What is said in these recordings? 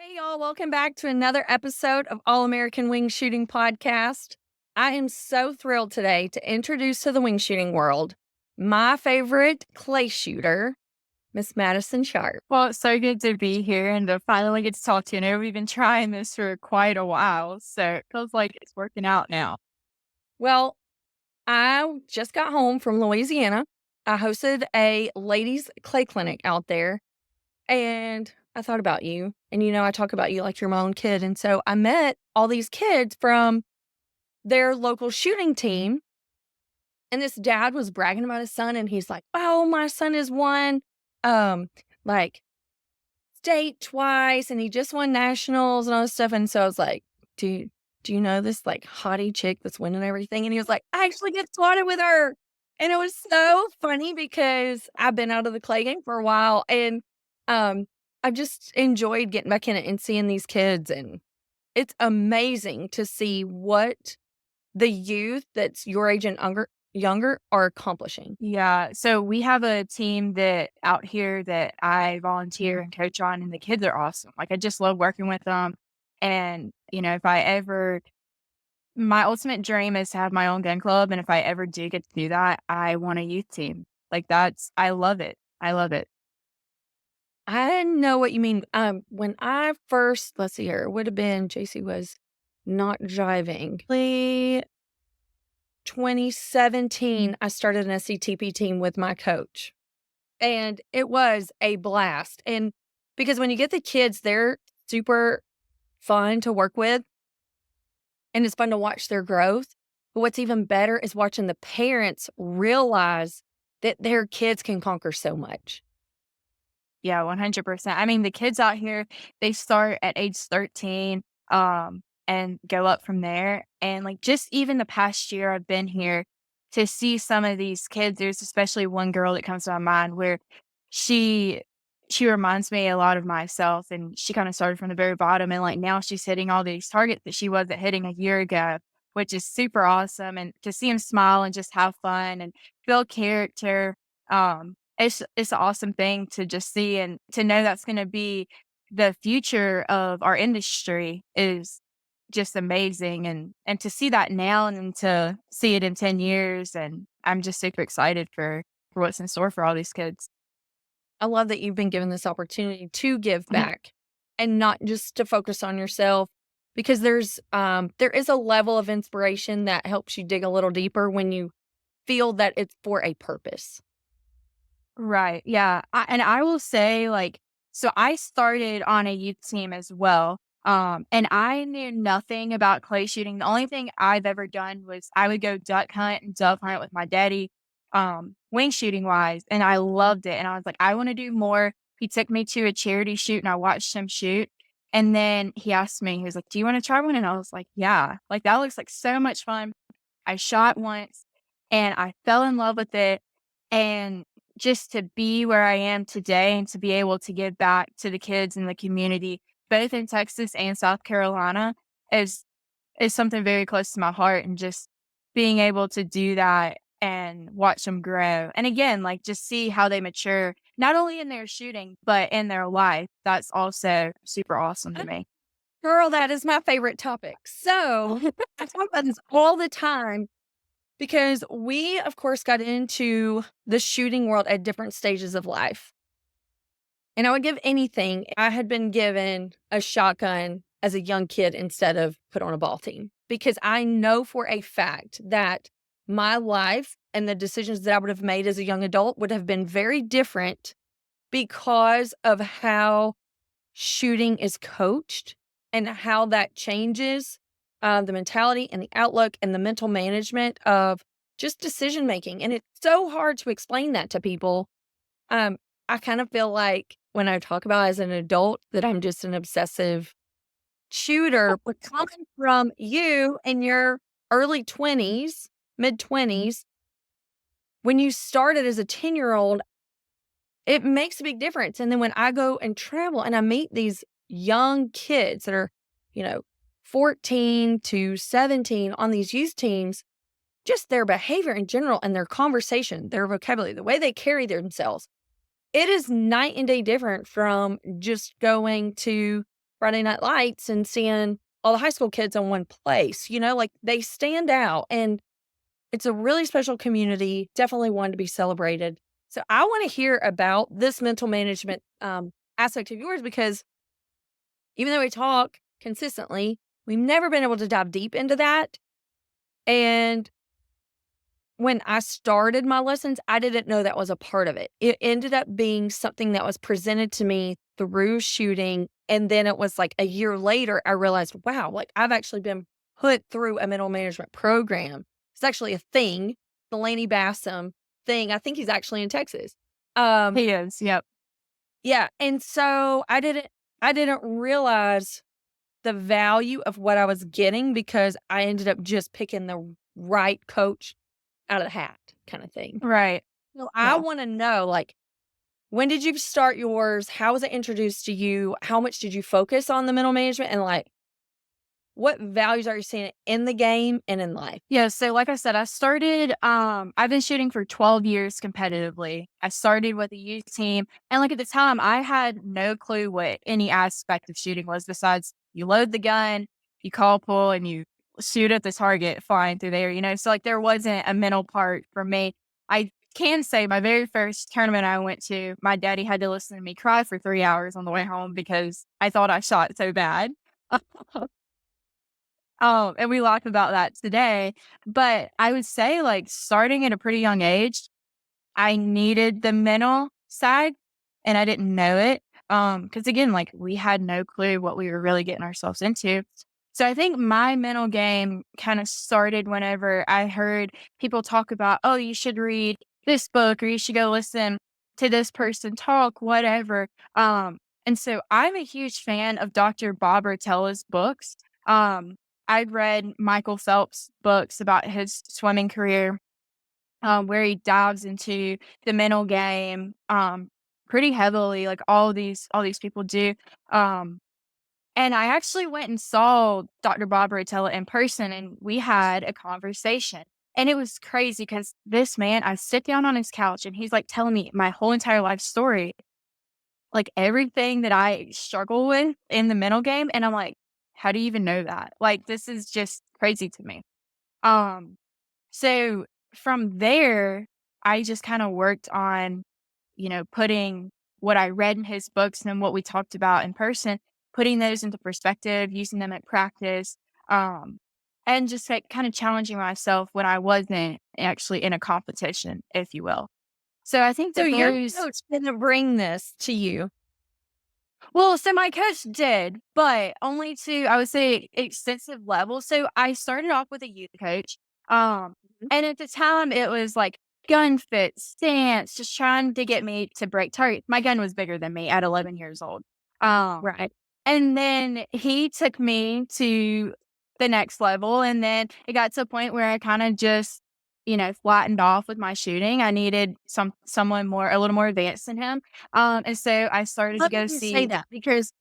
Hey, y'all, welcome back to another episode of All American Wing Shooting Podcast. I am so thrilled today to introduce to the wing shooting world my favorite clay shooter, Miss Madison Sharpe. Well, it's so good to be here and to finally get to talk to you. I know we've been trying this for quite a while, so it feels like it's working out now. Well, I just got home from Louisiana. I hosted a ladies' clay clinic out there, and I thought about you. And I talk about you like you're my own kid. And so I met all these kids from their local shooting team. And this dad was bragging about his son, and he's like, "Oh, my son has won, um, like, state twice, and he just won nationals and all this stuff." And so I was like, "Do you know this, like, hottie chick that's winning everything?" And he was like, "I actually get swatted with her." And it was so funny because I've been out of the clay game for a while, and, um, I've just enjoyed getting back in it and seeing these kids, and it's amazing to see what the youth that's your age and younger are accomplishing. Yeah, so we have a team that out here that I volunteer and coach on, and the kids are awesome. Like, I just love working with them. And, if I ever, my ultimate dream is to have my own gun club. And if I ever do get to do that, I want a youth team. I love it. I love it. I know what you mean. When I first, let's see here, it would have been JC was not driving. 2017, I started an SCTP team with my coach, and it was a blast. And because when you get the kids, they're super fun to work with, and it's fun to watch their growth. But what's even better is watching the parents realize that their kids can conquer so much. Yeah, 100%. I mean, the kids out here, they start at age 13, and go up from there. And like just even the past year I've been here to see some of these kids, there's especially one girl that comes to my mind where she she reminds me a lot of myself, and she kind of started from the very bottom, and like now she's hitting all these targets that she wasn't hitting a year ago, which is super awesome. And to see him smile and just have fun and build character, it's an awesome thing to just see, and to know that's gonna be the future of our industry is just amazing. And to see that now and then to see it in 10 years, and I'm just super excited for what's in store for all these kids. I love that you've been given this opportunity to give Mhm. back and not just to focus on yourself, because there is a level of inspiration that helps you dig a little deeper when you feel that it's for a purpose. Right, yeah, and I will say, like, so I started on a youth team as well, and I knew nothing about clay shooting. The only thing I've ever done was I would go duck hunt and dove hunt with my daddy, wing shooting wise, and I loved it, and I was like, "I wanna do more." He took me to a charity shoot, and I watched him shoot, and then he asked me, he was like, "Do you wanna try one?" And I was like, "Yeah." Like, that looks like so much fun. I shot once, and I fell in love with it, and just to be where I am today and to be able to give back to the kids in the community, both in Texas and South Carolina, is is something very close to my heart. And just being able to do that and watch them grow. And again, like, just see how they mature, not only in their shooting, but in their life. That's also super awesome to Uh, me. Girl, that is my favorite topic. So I talk about this all the time because we, of course, got into the shooting world at different stages of life. And I would give anything. I had been given a shotgun as a young kid instead of put on a ball team, because I know for a fact that my life and the decisions that I would have made as a young adult would have been very different because of how shooting is coached and how that changes the mentality and the outlook and the mental management of just decision making. And it's so hard to explain that to people. I kind of feel like when I talk about as an adult that I'm just an obsessive shooter, but coming from you in your early 20s, mid 20s, when you started as a 10-year-old, it makes a big difference. And then when I go and travel and I meet these young kids that are, you know, 14 to 17 on these youth teams, just their behavior in general and their conversation, their vocabulary, the way they carry themselves, it is night and day different from just going to Friday Night Lights and seeing all the high school kids in one place, like they stand out and it's a really special community, definitely one to be celebrated. So I want to hear about this mental management aspect of yours because even though we talk consistently, we've never been able to dive deep into that. And when I started my lessons, I didn't know that was a part of it. It ended up being something that was presented to me through shooting. And then it was like a year later, I realized, wow, like I've actually been put through a mental management program. It's actually a thing, the Laney Bassam thing. I think he's actually in Texas. Um, He is, yep. yeah. And so I didn't realize the value of what I was getting because I ended up just picking the right coach out of the hat kind of thing. Right. So I Yeah. wanna know, like, when did you start yours? How was it introduced to you? How much did you focus on the mental management? And, like, what values are you seeing in the game and in life? Yeah, so like I said, I've been shooting for 12 years competitively. I started with a youth team, and like at the time I had no clue what any aspect of shooting was besides you load the gun, you call pull, and you shoot at the target flying through there. So like there wasn't a mental part for me. I can say my very first tournament I went to, my daddy had to listen to me cry for 3 hours on the way home because I thought I shot so bad. And we laughed about that today, but I would say, like, starting at a pretty young age, I needed the mental side, and I didn't know it, because again, like, we had no clue what we were really getting ourselves into. So I think my mental game kinda started whenever I heard people talk about, "Oh, you should read this book, or you should go listen to this person talk," whatever, and so I'm a huge fan of Dr. Bob Rotella's books. Um, I've read Michael Phelps' books about his swimming career, where he dives into the mental game, pretty heavily, like all these people do. Um, and I actually went and saw Dr. Bob Rotella in person, and we had a conversation. And it was crazy because this man, I sit down on his couch, and he's like telling me my whole entire life story, like everything that I struggle with in the mental game. And I'm like, how do you even know that? Like, this is just crazy to me. Um, so from there, I just kind of worked on, putting what I read in his books and what we talked about in person, putting those into perspective, using them at practice, um, and just like kind of challenging myself when I wasn't actually in a competition, if you will. So I think So that your those coach didn't bring this to you. Well, so my coach did, but only to, I would say, extensive level. So I started off with a youth coach. Um, Mhm. and at the time it was like gun fit, stance, just trying to get me to break target. My gun was bigger than me at 11 years old. Um, Right. and then he took me to the next level. And then it got to a point where I kind of just, flattened off with my shooting. I needed someone a little more advanced than him. And so I started to Love that go you say see. that because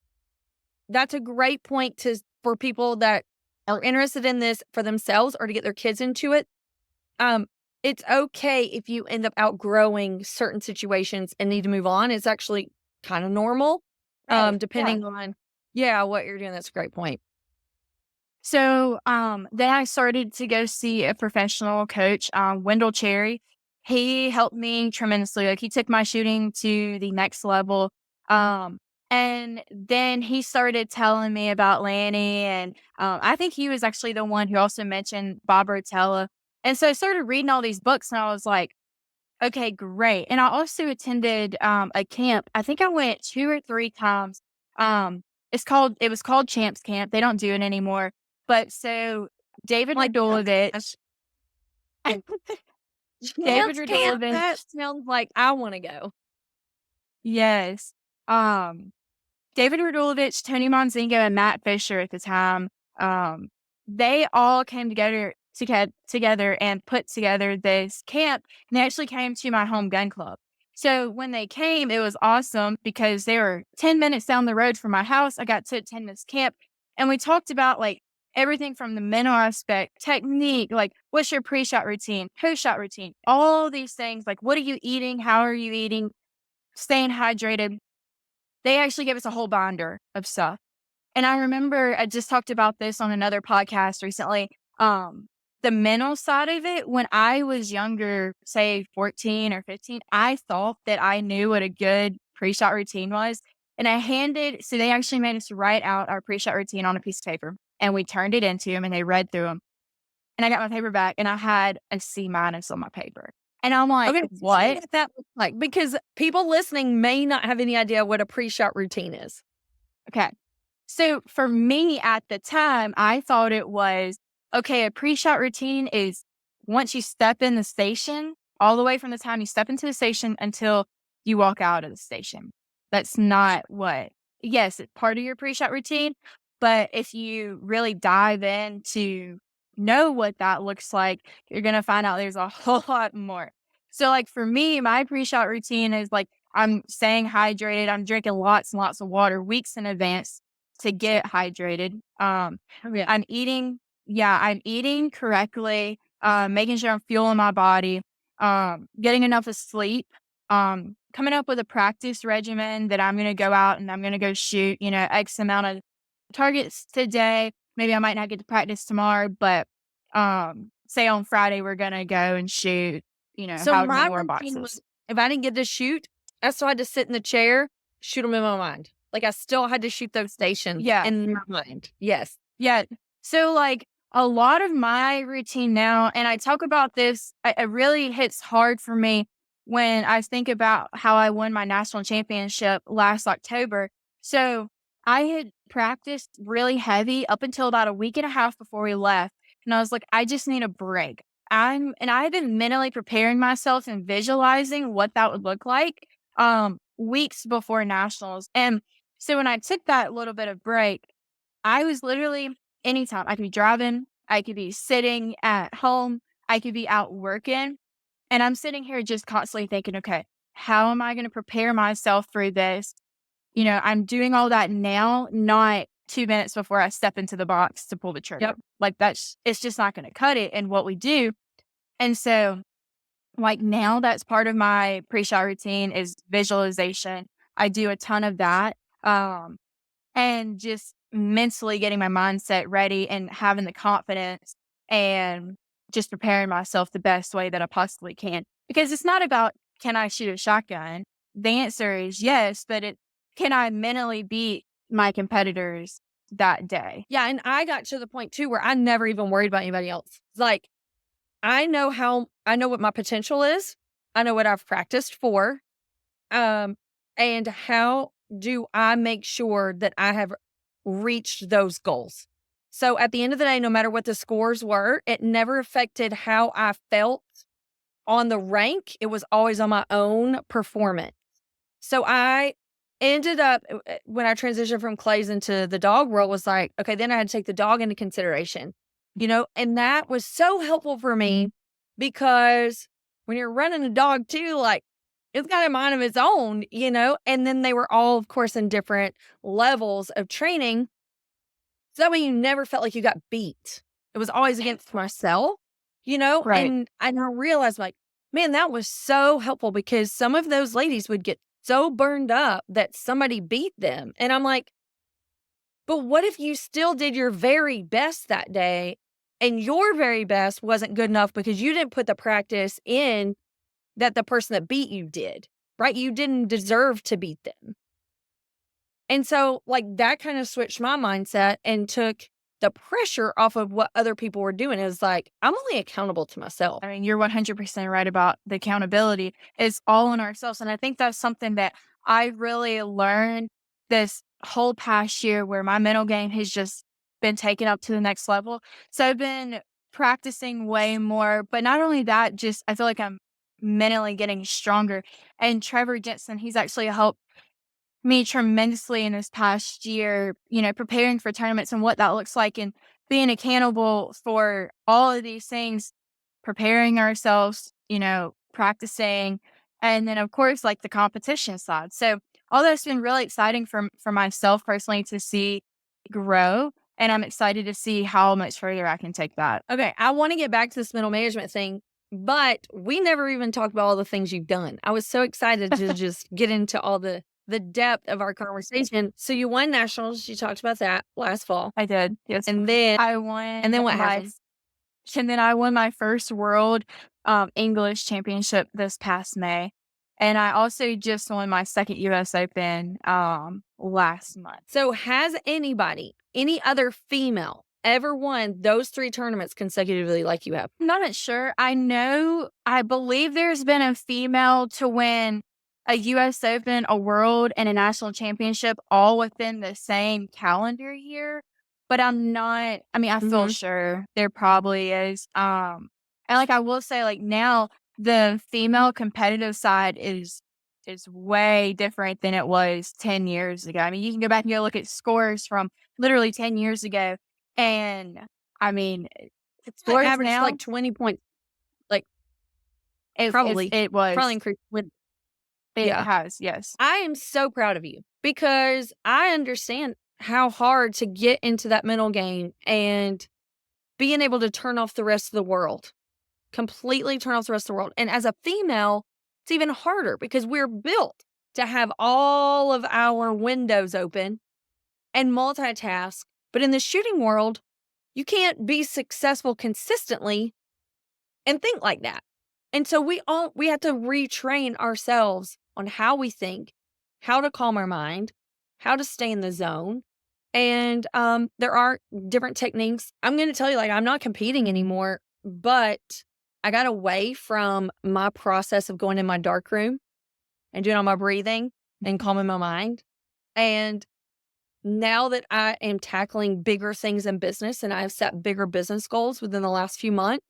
that's a great point for people that are interested in this for themselves or to get their kids into it. Um, it's okay if you end up outgrowing certain situations and need to move on. It's actually kind of normal, Right, yeah. depending on yeah, what you're doing. That's a great point. So, then I started to go see a professional coach, Wendell Cherry. He helped me tremendously. Like, he took my shooting to the next level. Um, and then he started telling me about Lanny, and I think he was actually the one who also mentioned Bob Rotella. And so I started reading all these books, and I was like, okay, great. And I also attended a camp. I think I went 2 or 3 times. It was called Champs Camp. They don't do it anymore. But so David Like Radulovich, David chance camp. That Radulovich, sounds like I want to go. yes. Um, David Radulovich, Tony Monzingo, and Matt Fisher at the time, um, they all came together and put together this camp, and they actually came to my home gun club. So when they came, it was awesome because they were 10 minutes down the road from my house. I got to attend this camp, and we talked about like everything from the mental aspect, technique, like what's your pre-shot routine, post-shot routine, all these things, like what are you eating, how are you eating, staying hydrated. They actually gave us a whole binder of stuff. And I remember I just talked about this on another podcast recently. The mental side of it, when I was younger, say 14 or 15, I thought that I knew what a good pre-shot routine was. And so they actually made us write out our pre-shot routine on a piece of paper and we turned it into them and they read through them. And I got my paper back and I had a C minus on my paper. And I'm like, Okay, tell me what? what that looks like because people listening may not have any idea what a pre-shot routine is. Okay. So for me at the time, I thought it was okay. A pre-shot routine is once you step in the station, all the way from the time you step into the station until you walk out of the station. That's not what, yes, it's part of your pre-shot routine. But if you really dive in to know what that looks like, you're going to find out there's a whole lot more. So, like for me, my pre-shot routine is like I'm staying hydrated. I'm drinking lots and lots of water weeks in advance to get hydrated. Oh, yeah. I'm eating correctly, making sure I'm fueling my body, getting enough of sleep, coming up with a practice regimen that I'm going to go out and I'm going to go shoot, X amount of targets today. Maybe I might not get to practice tomorrow, but, say on Friday, we're going to go and shoot, So however my many more routine boxes. was if I didn't get to shoot, I still had to sit in the chair, shoot them in my mind. Like I still had to shoot those stations Yeah. in my mind. Yes. Yeah. So, like, a lot of my routine now, and I talk about this, it really hits hard for me when I think about how I won my national championship last October. So, I had practiced really heavy up until about a week and a half before we left. And I was like, I just need a break. I had been mentally preparing myself and visualizing what that would look like weeks before nationals. And so when I took that little bit of break, I was literally anytime. I could be driving, I could be sitting at home, I could be out working, and I'm sitting here just constantly thinking, okay, how am I going to prepare myself for this? I'm doing all that now, not 2 minutes before I step into the box to pull the trigger. Yep. Like it's just not going to cut it in what we do. And so, like now, that's part of my pre-shot routine is visualization. I do a ton of that. And just mentally getting my mindset ready and having the confidence and just preparing myself the best way that I possibly can. Because it's not about can I shoot a shotgun? The answer is yes, but can I mentally beat my competitors that day? Yeah. And I got to the point too where I never even worried about anybody else. It's like I know what my potential is. I know what I've practiced for. And how do I make sure that I have reached those goals? So at the end of the day, no matter what the scores were, it never affected how I felt on the rank. It was always on my own performance. So I ended up when I transitioned from clays into the dog world was like, okay, then I had to take the dog into consideration, and that was so helpful for me because when you're running a dog too, like it's got a mind of its own, and then they were all, of course, in different levels of training. So that way you never felt like you got beat. It was always against myself, Right. and I realized like, man, that was so helpful because some of those ladies would get so burned up that somebody beat them. And I'm like, but what if you still did your very best that day and your very best wasn't good enough because you didn't put the practice in that the person that beat you did, right? You didn't deserve to beat them. And so, like, that kind of switched my mindset and took the pressure off of what other people were doing. It was like, I'm only accountable to myself. I mean, you're 100% right about the accountability. It's all on ourselves. And I think that's something that I really learned this whole past year where my mental game has just been taken up to the next level. So I've been practicing way more. But not only that, just I feel like I'm mentally getting stronger. And Trevor Jensen, he's actually helped me tremendously in this past year, preparing for tournaments and what that looks like and being accountable for all of these things, preparing ourselves, practicing, and then of course like the competition side. So all that's been really exciting for myself personally to see grow. And I'm excited to see how much further I can take that. Okay, I want to get back to this mental management thing, but we never even talked about all the things you've done. I was so excited to just get into all the the depth of our conversation. So you won nationals. You talked about that last fall. I did, yes. And then I and then won what my happened? and then I won my first world, English championship this past May, and I also just won my second US Open, last month. So has anybody, any other female, ever won those 3 tournaments consecutively like you have? I'm not sure. I believe there's been a female to win a US Open, a world, and a national championship all within the same calendar year, but I mean, I feel Mhm. sure there probably is, and, like, I will say, like, now the female competitive side is way different than it was 10 years ago. I mean, you can go back and go look at scores from literally 10 years ago, and, I mean, I scores averaged now like 20 points, like It's probably, it probably was. increased with It yeah. has, yes. I am so proud of you because I understand how hard to get into that mental game and being able to turn off the rest of the world, completely turn off the rest of the world. And as a female, it's even harder because we're built to have all of our windows open and multitask. But in the shooting world, you can't be successful consistently and think like that. And so we have to retrain ourselves on how we think, how to calm our mind, how to stay in the zone. And there are different techniques. I'm going to tell you, like, I'm not competing anymore, but I got away from my process of going in my dark room and doing all my breathing and calming my mind. And now that I am tackling bigger things in business and I have set bigger business goals within the last few months,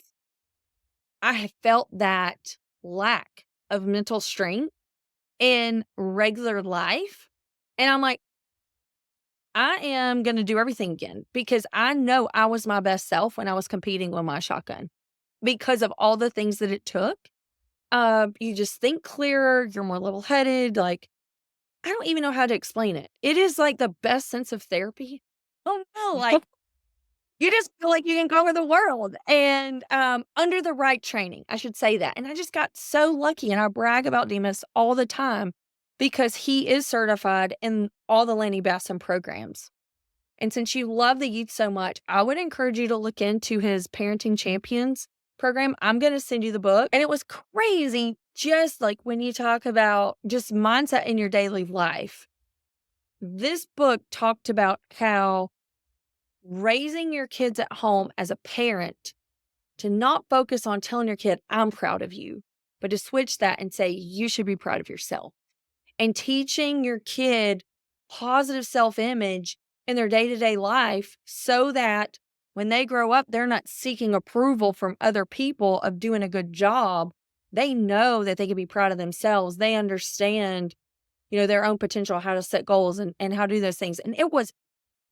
I have felt that lack of mental strength in regular life. And I'm like, I am going to do everything again because I know I was my best self when I was competing with my shotgun because of all the things that it took. You just think clearer, you're more level headed. Like, I don't even know how to explain it. It is like the best sense of therapy. Oh no, like you just feel like you can conquer the world and, under the right training, I should say that, and I just got so lucky, and I brag about Demas all the time because he is certified in all the Lanny Basson programs, and since you love the youth so much, I would encourage you to look into his Parenting Champions program. I'm gonna send you the book, and it was crazy just, like, when you talk about just mindset in your daily life. This book talked about how raising your kids at home as a parent to not focus on telling your kid, I'm proud of you, but to switch that and say, you should be proud of yourself. And teaching your kid positive self image in their day to day life so that when they grow up, they're not seeking approval from other people of doing a good job. They know that they can be proud of themselves. They understand, their own potential, how to set goals and how to do those things. And it was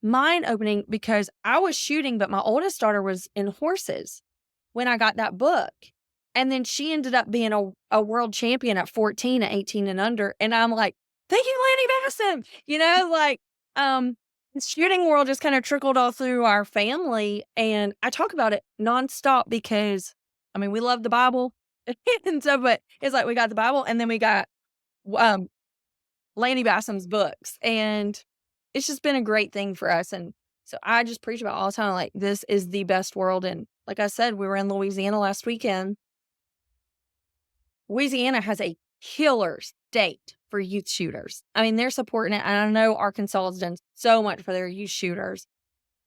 mind opening because I was shooting, but my oldest daughter was in horses when I got that book. And then she ended up being a world champion at 14, at 18 and under. And I'm like, thank you, Lanny Madison. The shooting world just kind of trickled all through our family. And I talk about it nonstop because, I mean, we love the Bible. And so, but it's like we got the Bible and then we got um, Lanny Basson's books, and it's just been a great thing for us, and so I just preach about all the time, like, this is the best world, and like I said, we were in Louisiana last weekend. Louisiana has a killer state for youth shooters. I mean, they're supporting it, and I know Arkansas has done so much for their youth shooters,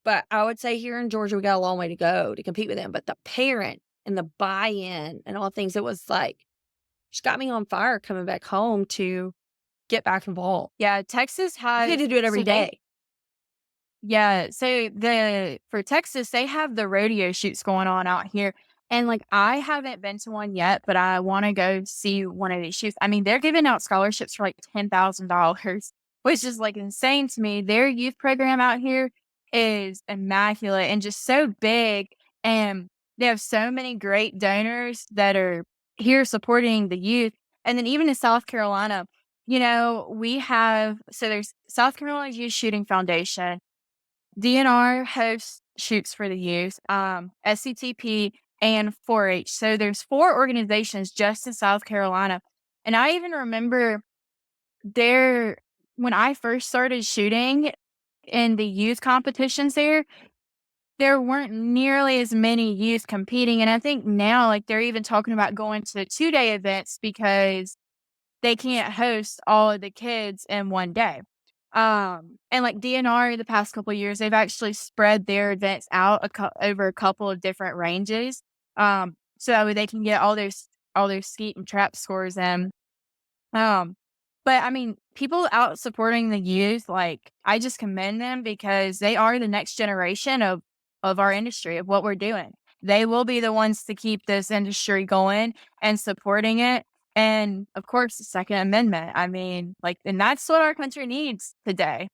but I would say here in Georgia, we got a long way to go to compete with them, but the parent and the buy-in and all the things, it was like, just got me on fire coming back home to get back involved. Yeah, Texas You get has to do it every so they day. Yeah, so for Texas, they have the rodeo shoots going on out here, and, like, I haven't been to one yet, but I wanna go see one of these shoots. I mean, they're giving out scholarships for, like, $10,000, which is, like, insane to me. Their youth program out here is immaculate and just so big, and they have so many great donors that are here supporting the youth, and then even in South Carolina, we have so there's South Carolina Youth Shooting Foundation. DNR hosts shoots for the youth, SCTP, and 4-H. So there's 4 organizations just in South Carolina, and I even remember when I first started shooting in the youth competitions there weren't nearly as many youth competing, and I think now, like, they're even talking about going to two-day events because they can't host all of the kids in one day. And, like, DNR the past couple of years, they've actually spread their events out over a couple of different ranges, so that way they can get all their skeet and trap scores in. Um, but I mean, people out supporting the youth, like, I just commend them because they are the next generation of our industry, of what we're doing. They will be the ones to keep this industry going and supporting it. And of course, the Second Amendment. I mean, like, and that's what our country needs today.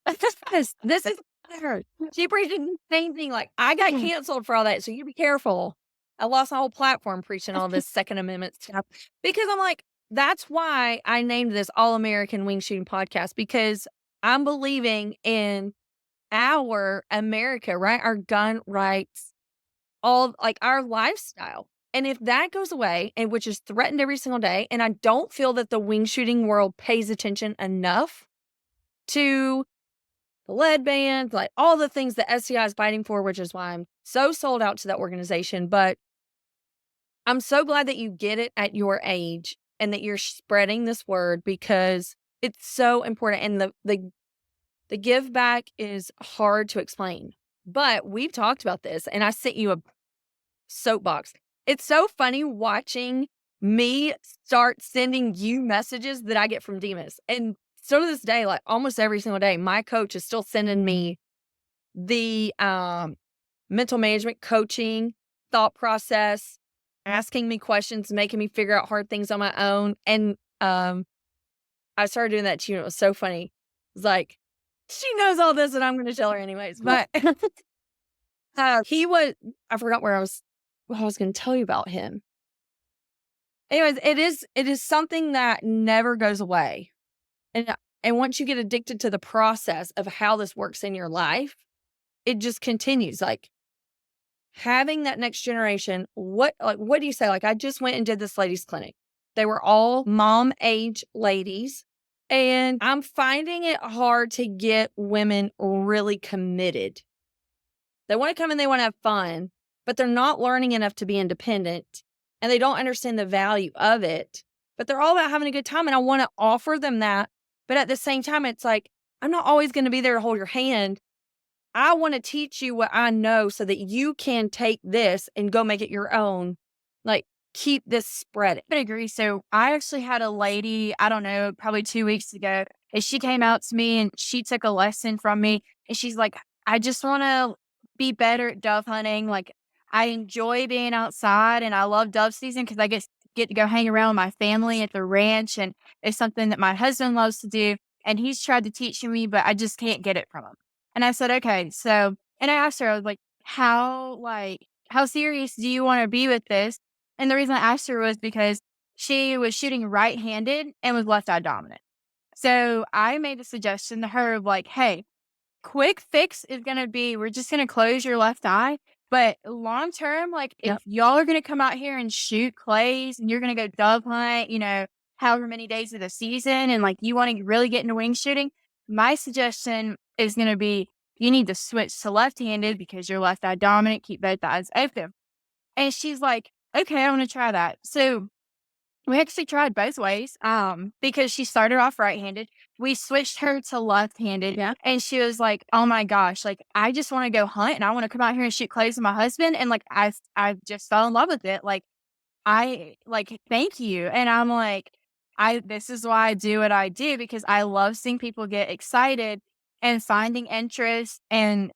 This is her. She preached the same thing. Like, I got canceled for all that, so you be careful. I lost my whole platform preaching all this Second Amendment stuff because I'm like, that's why I named this All American Wing Shooting Podcast because I'm believing in our America, right? Our gun rights, all like our lifestyle. And if that goes away, and which is threatened every single day, and I don't feel that the wing shooting world pays attention enough to the lead bans, like all the things that SCI is fighting for, which is why I'm so sold out to that organization. But I'm so glad that you get it at your age and that you're spreading this word because it's so important. And the give back is hard to explain. But we've talked about this, and I sent you a soapbox. It's so funny watching me start sending you messages that I get from Demas. And still to this day, like almost every single day, my coach is still sending me the mental management coaching thought process, asking me questions, making me figure out hard things on my own. And I started doing that to you. And it was so funny. It's like, she knows all this and I'm going to tell her anyways. But he was, I forgot what I was going to tell you about him. Anyways, it is something that never goes away. And once you get addicted to the process of how this works in your life, it just continues. Like having that next generation, what do you say? Like I just went and did this ladies clinic. They were all mom age ladies. And I'm finding it hard to get women really committed. They want to come and they want to have fun, but they're not learning enough to be independent and they don't understand the value of it. But they're all about having a good time. And I want to offer them that. But at the same time, it's like, I'm not always going to be there to hold your hand. I want to teach you what I know so that you can take this and go make it your own. Like, keep this spread. I agree. So I actually had a lady, I don't know, probably 2 weeks ago, and she came out to me and she took a lesson from me. And she's like, I just want to be better at dove hunting. Like, I enjoy being outside and I love dove season because I get to go hang around with my family at the ranch. And it's something that my husband loves to do. And he's tried to teach me, but I just can't get it from him. And I said, okay. So, and I asked her, I was like, how serious do you want to be with this? And the reason I asked her was because she was shooting right-handed and was left eye dominant. So I made a suggestion to her of like, hey, quick fix is going to be, we're just going to close your left eye. But long term, like if Yep. y'all are going to come out here and shoot clays and you're going to go dove hunt, however many days of the season, and like you want to really get into wing shooting, my suggestion is going to be you need to switch to left-handed because you're left eye dominant, keep both eyes open. And she's like, okay, I want to try that. So we actually tried both ways, because she started off right-handed. We switched her to left-handed, Yeah. and she was like, "Oh my gosh, like I just want to go hunt and I want to come out here and shoot clays with my husband." And like I just fell in love with it. Like I like thank you. And I'm like, this is why I do what I do because I love seeing people get excited and finding interest and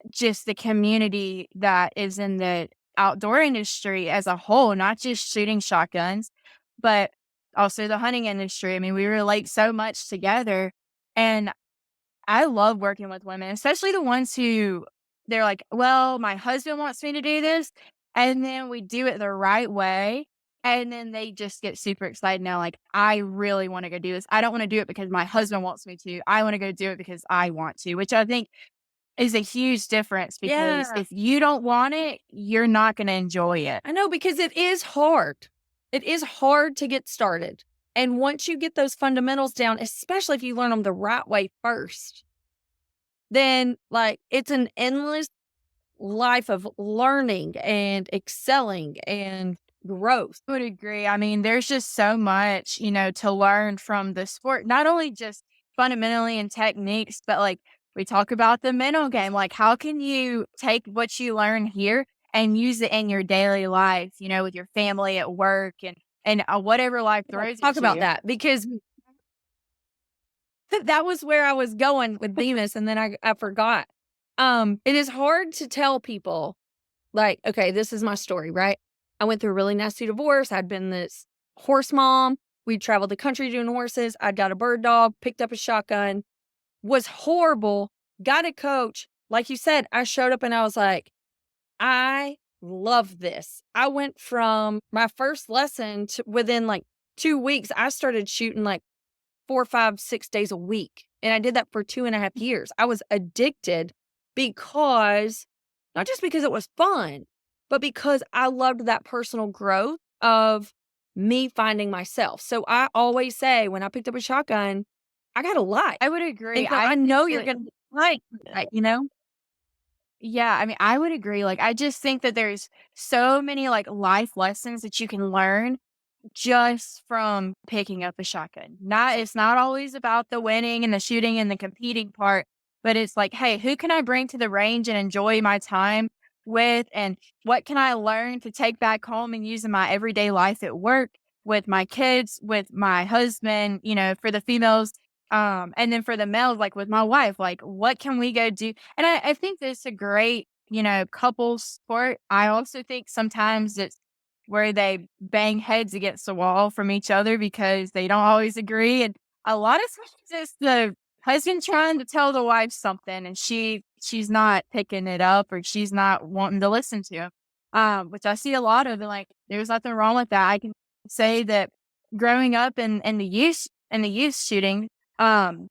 just the community that is in the outdoor industry as a whole, not just shooting shotguns, but also the hunting industry. I mean, we relate so much together. And I love working with women, especially the ones who they're like, well, my husband wants me to do this. And then we do it the right way. And then they just get super excited now. Like, I really want to go do this. I don't want to do it because my husband wants me to. I want to go do it because I want to, which I think is a huge difference because Yeah. if you don't want it, you're not gonna enjoy it. I know because it is hard. It is hard to get started. And once you get those fundamentals down, especially if you learn them the right way first, then like it's an endless life of learning and excelling and growth. Would agree. I mean, there's just so much, to learn from the sport, not only just fundamentally and techniques, but like we talk about the mental game. Like, how can you take what you learn here and use it in your daily life, with your family at work and whatever life Let's throws talk at about you? that because that was where I was going with Bemis, and then I forgot. It is hard to tell people, like, okay, this is my story, right? I went through a really nasty divorce. I'd been this horse mom. We traveled the country doing horses. I'd got a bird dog, picked up a shotgun, was horrible, got a coach. Like you said, I showed up and I was like, I love this. I went from my first lesson to within like 2 weeks, I started shooting like 4, 5, 6 days a week. And I did that for 2.5 years. I was addicted because not just because it was fun, but because I loved that personal growth of me finding myself. So I always say when I picked up a shotgun, I got a life. I would agree. And so I I think know you're that going to like that. Yeah, I mean, I would agree. Like, I just think that there's so many like life lessons that you can learn just from picking up a shotgun. It's not always about the winning and the shooting and the competing part, but it's like, hey, who can I bring to the range and enjoy my time with? And what can I learn to take back home and use in my everyday life at work with my kids, with my husband, for the females. And then for the males, like with my wife, like what can we go do? And I think it's a great, couple sport. I also think sometimes it's where they bang heads against the wall from each other because they don't always agree. And a lot of times it's the husband trying to tell the wife something and she's not picking it up or she's not wanting to listen to him. Which I see a lot of, and like there's nothing wrong with that. I can say that growing up in the youth shooting um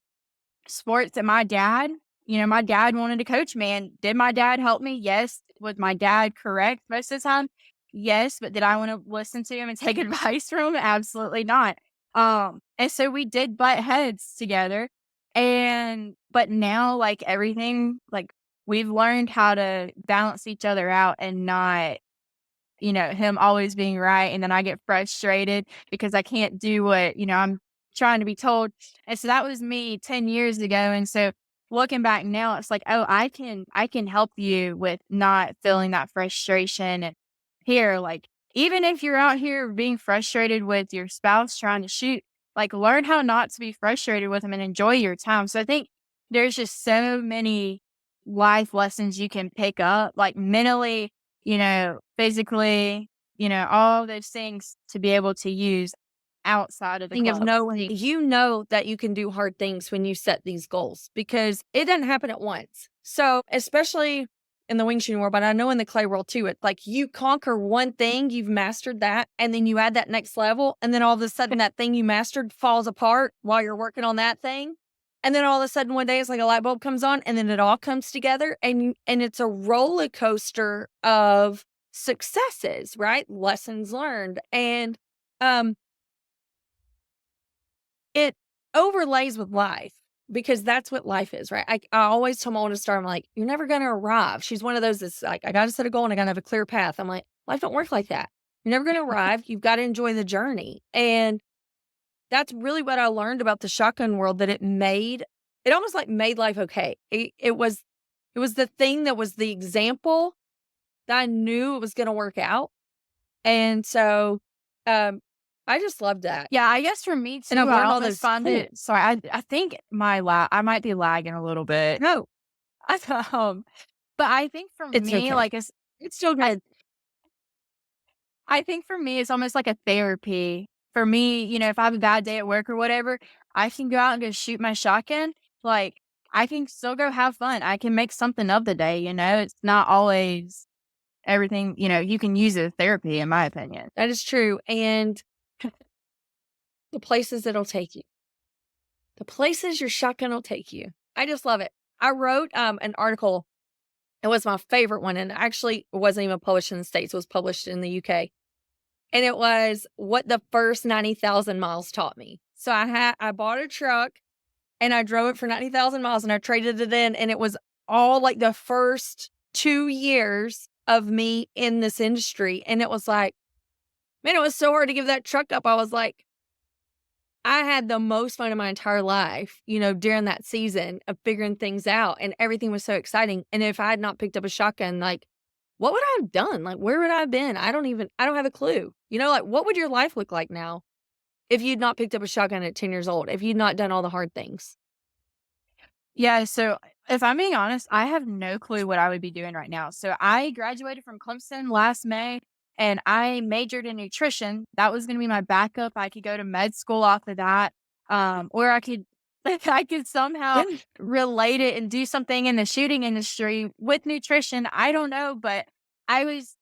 sports that my dad wanted to coach me. And did my dad help me? Yes. Was my dad correct most of the time? Yes. But did I want to listen to him and take advice from him? Absolutely not. And so we did butt heads together. But now, like everything, like we've learned how to balance each other out and not him always being right, and then I get frustrated because I can't do what, I'm trying to be told. And so that was me 10 years ago. And so looking back now, it's like, oh, I can help you with not feeling that frustration. And here, like, even if you're out here being frustrated with your spouse trying to shoot, like learn how not to be frustrated with them and enjoy your time. So I think there's just so many life lessons you can pick up, like mentally, physically, all those things to be able to use outside of the Thing of club. knowing you know that you can do hard things when you set these goals because it doesn't happen at once. So, especially in the wing shooting world, but I know in the clay world too, it's like you conquer one thing, you've mastered that, and then you add that next level, and then all of a sudden that thing you mastered falls apart while you're working on that thing. And then all of a sudden one day it's like a light bulb comes on and then it all comes together and it's a roller coaster of successes, right? Lessons learned. And um it overlays with life because that's what life is, right? I always tell my oldest daughter, I'm like, "You're never gonna arrive." She's one of those that's like, "I gotta set a goal and I gotta have a clear path." I'm like, "Life don't work like that. You're never gonna arrive. You've got to enjoy the journey." And that's really what I learned about the shotgun world that it almost like made life okay. It was the thing that was the example that I knew it was gonna work out. And so, um, I just loved that. Yeah, I guess for me And too, I've I learned all almost those find tools. it sorry, I think I might be lagging a little bit. No, Um, but I think for it's me, okay. like, It's still I good. I think for me, it's almost like a therapy. For me, if I have a bad day at work or whatever, I can go out and go shoot my shotgun. Like, I can still go have fun. I can make something of the day, It's not always everything, you can use it as therapy, in my opinion. That is true, and the places it'll take you. The places your shotgun will take you. I just love it. I wrote, an article. It was my favorite one, and actually it wasn't even published in the States, it was published in the UK, and it was what the first 90,000 miles taught me. So I bought a truck and I drove it for 90,000 miles and I traded it in, and it was all like the first 2 years of me in this industry, and it was like, man, it was so hard to give that truck up. I was like, I had the most fun of my entire life, during that season of figuring things out, and everything was so exciting. And if I had not picked up a shotgun, like, what would I have done? Like, where would I have been? I don't have a clue. Like, what would your life look like now if you'd not picked up a shotgun at 10 years old, if you'd not done all the hard things? Yeah, so if I'm being honest, I have no clue what I would be doing right now. So I graduated from Clemson last May and I majored in nutrition. That was going to be my backup. I could go to med school off of that. Or I could I could somehow Yeah. relate it and do something in the shooting industry with nutrition. I don't know, but I was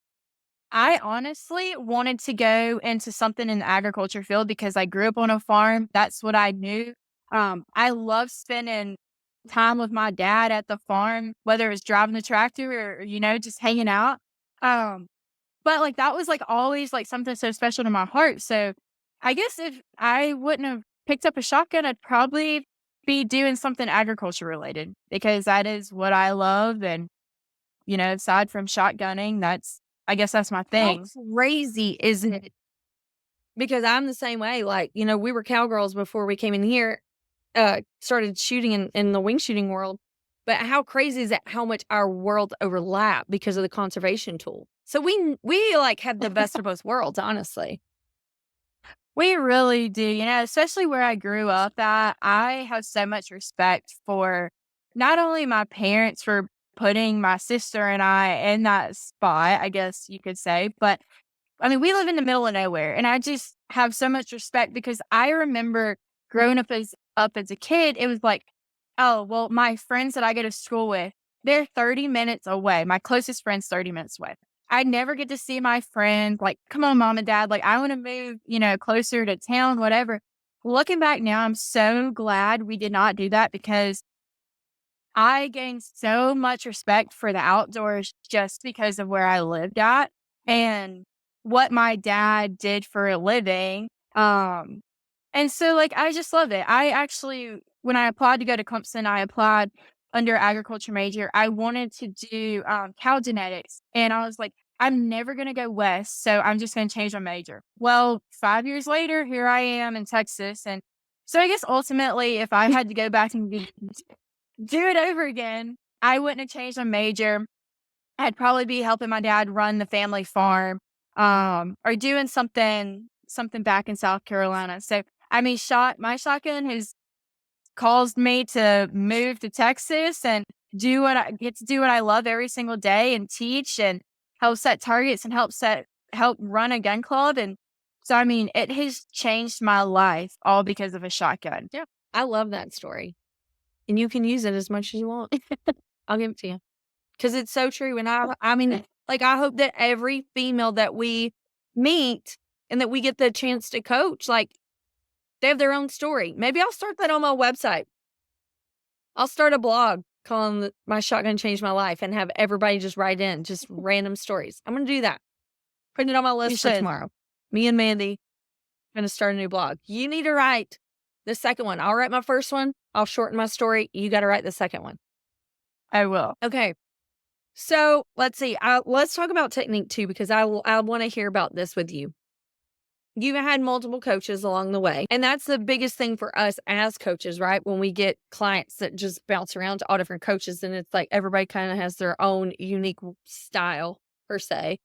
I honestly wanted to go into something in the agriculture field because I grew up on a farm. That's what I knew. I love spending time with my dad at the farm, whether it's driving the tractor or, just hanging out. Um, but like that was like always like something so special to my heart. So I guess if I wouldn't have picked up a shotgun, I'd probably be doing something agriculture related because that is what I love. And, aside from shotgunning, I guess that's my How thing. crazy is it? Because I'm the same way. Like, we were cowgirls before we came in here, started shooting in the wing shooting world. But how crazy is that? How much our worlds overlap because of the conservation tool. So we like have the best of both worlds, honestly. We really do, especially where I grew up at. I have so much respect for not only my parents for putting my sister and I in that spot, I guess you could say, but I mean, we live in the middle of nowhere, and I just have so much respect because I remember growing up as a kid, it was like, oh, well, my friends that I go to school with, they're 30 minutes away. My closest friend's 30 minutes away. I never get to see my friends. Like, come on, mom and dad. Like, I want to move, closer to town, whatever. Looking back now, I'm so glad we did not do that because I gained so much respect for the outdoors just because of where I lived at and what my dad did for a living. And so like I just love it. I actually when I applied to go to Clemson, I applied under agriculture major. I wanted to do cow genetics and I was like, I'm never gonna go west, so I'm just gonna change my major. Well, 5 years later, here I am in Texas. And so I guess ultimately if I had to go back and do it over again, I wouldn't have changed my major. I'd probably be helping my dad run the family farm, or doing something back in South Carolina. So, I mean, my shotgun has caused me to move to Texas and get to do what I love every single day and teach and help set targets and help run a gun club. And so, I mean, it has changed my life all because of a shotgun. Yeah. I love that story. And you can use it as much as you want. I'll give it to you. Because it's so true. And I mean, like, I hope that every female that we meet and that we get the chance to coach, like, they have their own story. Maybe I'll start that on my website. I'll start a blog calling My Shotgun Changed My Life and have everybody just write in just random stories. I'm going to do that. Put it on my You list for should. tomorrow. Me and Mandy going to start a new blog. You need to write the second one. I'll write my first one. I'll shorten my story. You got to write the second one. I will. Okay. So let's see. Let's talk about technique too, because I want to hear about this with you. You've had multiple coaches along the way, and that's the biggest thing for us as coaches, right? When we get clients that just bounce around to all different coaches, and it's like everybody kind of has their own unique style per se.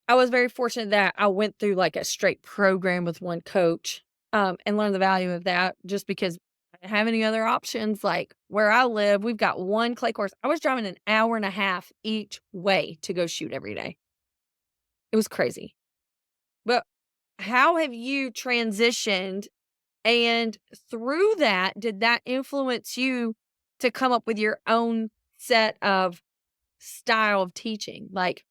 I was very fortunate that I went through like a straight program with one coach, and learned the value of that just because I didn't have any other options. Like where I live, we've got one clay course. I was driving an hour and a half each way to go shoot every day. It was crazy. But how have you transitioned? And through that, did that influence you to come up with your own set of style of teaching? Like,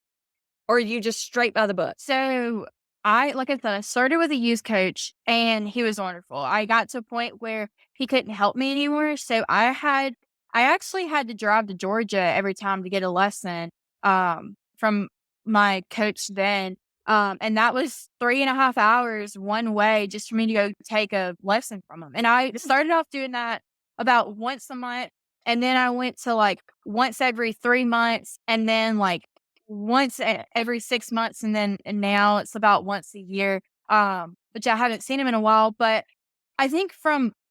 or are you just straight by the book? So like I said, I started with a youth coach and he was wonderful. I got to a point where he couldn't help me anymore. So I actually had to drive to Georgia every time to get a lesson, from my coach then. And that was 3.5 hours one way just for me to go take a lesson from him. And I started off doing that about once a month. And then I went to like once every 3 months and then like once every 6 months. And now it's about once a year. Which I haven't seen him in a while. But I think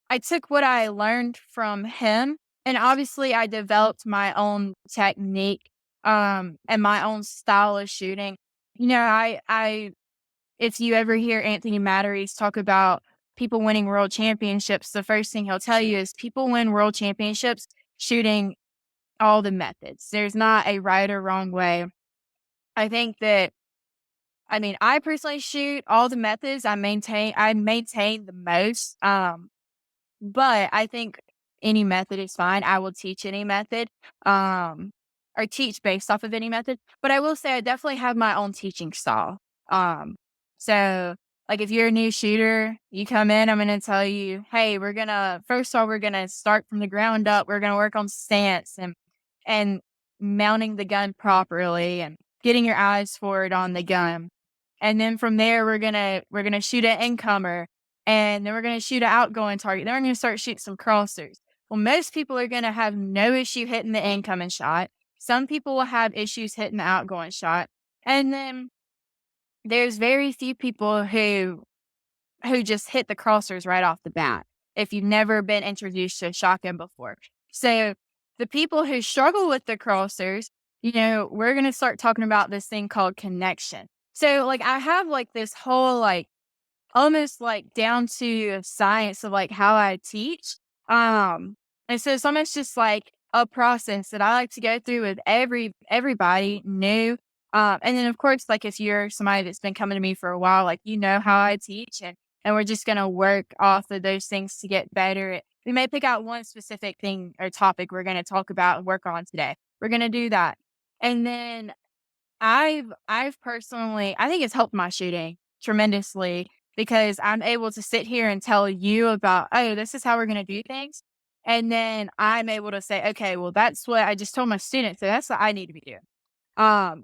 I took what I learned from him and obviously I developed my own technique, and my own style of shooting. I if you ever hear Anthony Matteries talk about people winning world championships, the first thing he'll tell you is people win world championships shooting all the methods. There's not a right or wrong way. I think that I mean, I personally shoot all the methods. I maintain the most. But I think any method is fine. I will teach any method, um, or teach based off of any method. But I will say I definitely have my own teaching style. Um, so like if you're a new shooter, you come in, I'm gonna tell you, hey, first of all, we're gonna start from the ground up. We're gonna work on stance and mounting the gun properly and getting your eyes forward on the gun. And then from there we're gonna shoot an incomer and then we're gonna shoot an outgoing target. Then we're gonna start shooting some crossers. Well, most people are gonna have no issue hitting the incoming shot. Some people will have issues hitting the outgoing shot. And then there's very few people who just hit the crossers right off the bat if you've never been introduced to a shotgun before. So the people who struggle with the crossers, we're gonna start talking about this thing called connection. So like I have like this whole like almost, like, down to science of, like, how I teach, and so it's almost just, like, a process that I like to go through with everybody new, and then, of course, like, if you're somebody that's been coming to me for a while, like, you know how I teach, and we're just gonna work off of those things to get better. We may pick out one specific thing or topic we're gonna talk about and work on today. We're gonna do that, and then I've personally I think it's helped my shooting tremendously because I'm able to sit here and tell you about, "Oh, this is how we're gonna do things." And then I'm able to say, "Okay, well, that's what I just told my students, so that's what I need to be doing."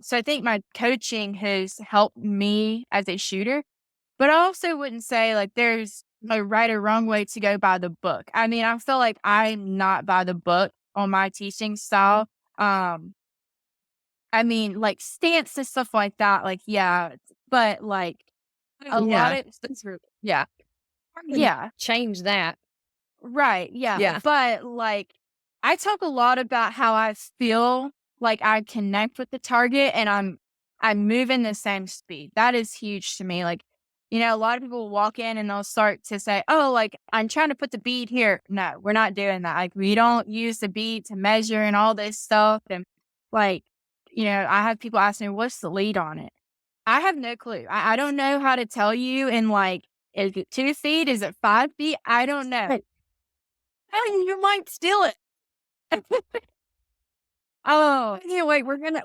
So I think my coaching has helped me as a shooter, but I also wouldn't say, like, there's a right or wrong way to go by the book. I mean, I feel like I'm not by the book on my teaching style. Um I mean, like, stance and stuff like that, like, yeah, but, like, a lot Yeah, of that's true. Yeah. Hard to yeah, change that. right, yeah, Yeah. but, like, I talk a lot about how I feel like I connect with the target and I'm moving the same speed. That is huge to me, like, a lot of people will walk in and they'll start to say, "Oh, like, I'm trying to put the bead here." No, we're not doing that, like, we don't use the bead to measure and all this stuff, and, like, I have people ask me, "What's the lead on it?" I have no clue. I don't know how to tell you in, like, is it 2 feet? Is it 5 feet? I don't know. Right. And you might steal it. Oh, Anyway, we're gonna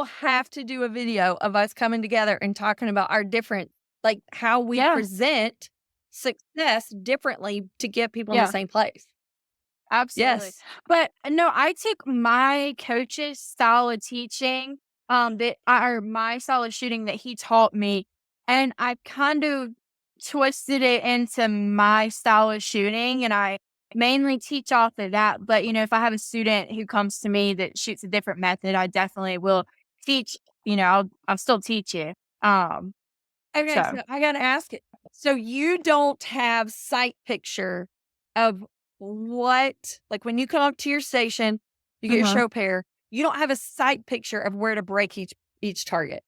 have to do a video of us coming together and talking about our different like, how we yeah, present success differently to get people in the yeah. same place. Absolutely. Yes. But, no, I took my coach's style of teaching, or my style of shooting that he taught me, and I kind of twisted it into my style of shooting, and I mainly teach off of that. But, if I have a student who comes to me that shoots a different method, I definitely will teach, I'll still teach you. Um, Okay, so so I gotta ask it. So you don't have sight picture of what like, when you come up to your station, you get your mhm. show pair, you don't have a sight picture of where to break each target?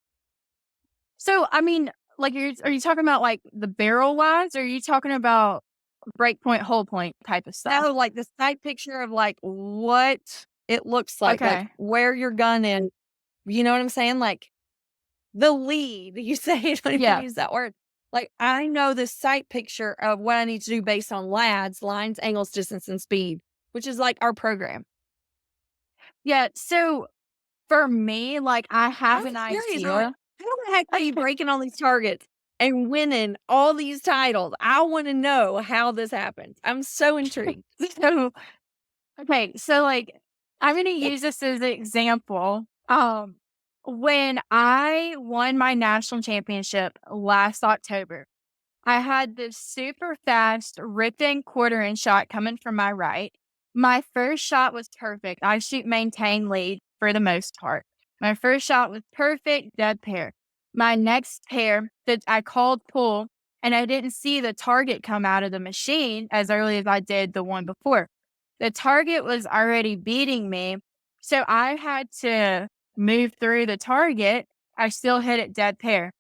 So, I mean, like, are you talking about, like, the barrel wise, or are you talking about break point, whole point type of stuff? No, like, the sight picture of, like, what it looks like, Okay. where your gun in you know what I'm saying? Like, the lead, you say you don't even Yeah. use that word. Like, I know the sight picture of what I need to do based on LADS, lines, angles, distance, and speed, which is, like, our program. Yeah, so for me, like, I have I'm an serious, I'm like, idea. how the heck are you breaking all these targets and winning all these titles? I wanna know how this happens. I'm so intrigued. So, okay, so, like, I'm gonna use this as an example. When I won my national championship last October, I had this super fast ripping quarter inch shot coming from my right. My first shot was perfect. I shoot maintain lead for the most part. My first shot was perfect, dead pair. My next pair that I called pull, and I didn't see the target come out of the machine as early as I did the one before. The target was already beating me. So I had to move through the target. I still hit it dead pair.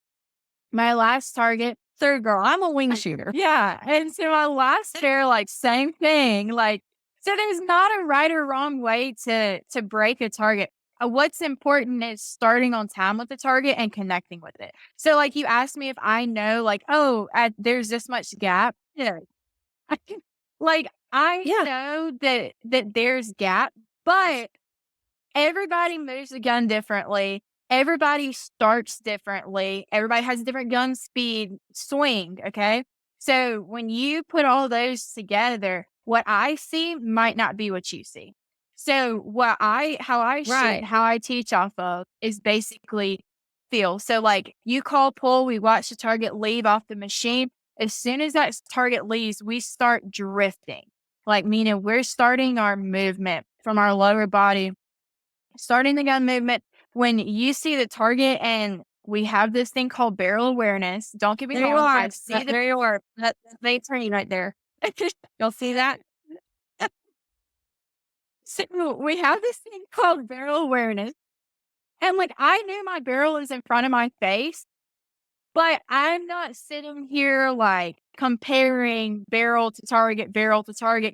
My last target, Third girl, I'm a wing shooter. yeah, and so my last pair, like, same thing, like, so there's not a right or wrong way to break a target. What's important is starting on time with the target and connecting with it. So, like, you asked me if I know, like, "Oh, there's this much gap." Yeah. I can like, I Yeah. know that there's gap, but everybody moves the gun differently. Everybody starts differently. Everybody has a different gun speed swing. Okay. So when you put all those together, what I see might not be what you see. So how I shoot, Right. how I teach off of is basically feel. So like you call pull, we watch the target leave off the machine. As soon as that target leaves, we start drifting. Like meaning we're starting our movement from our lower body, starting the gun movement. When you see the target, and we have this thing called barrel awareness. Don't get me There you wrong. are. I see the There you are. That's me training right there. Y'all see that? so we have this thing called barrel awareness. And like I knew my barrel is in front of my face, but I'm not sitting here like comparing barrel to target.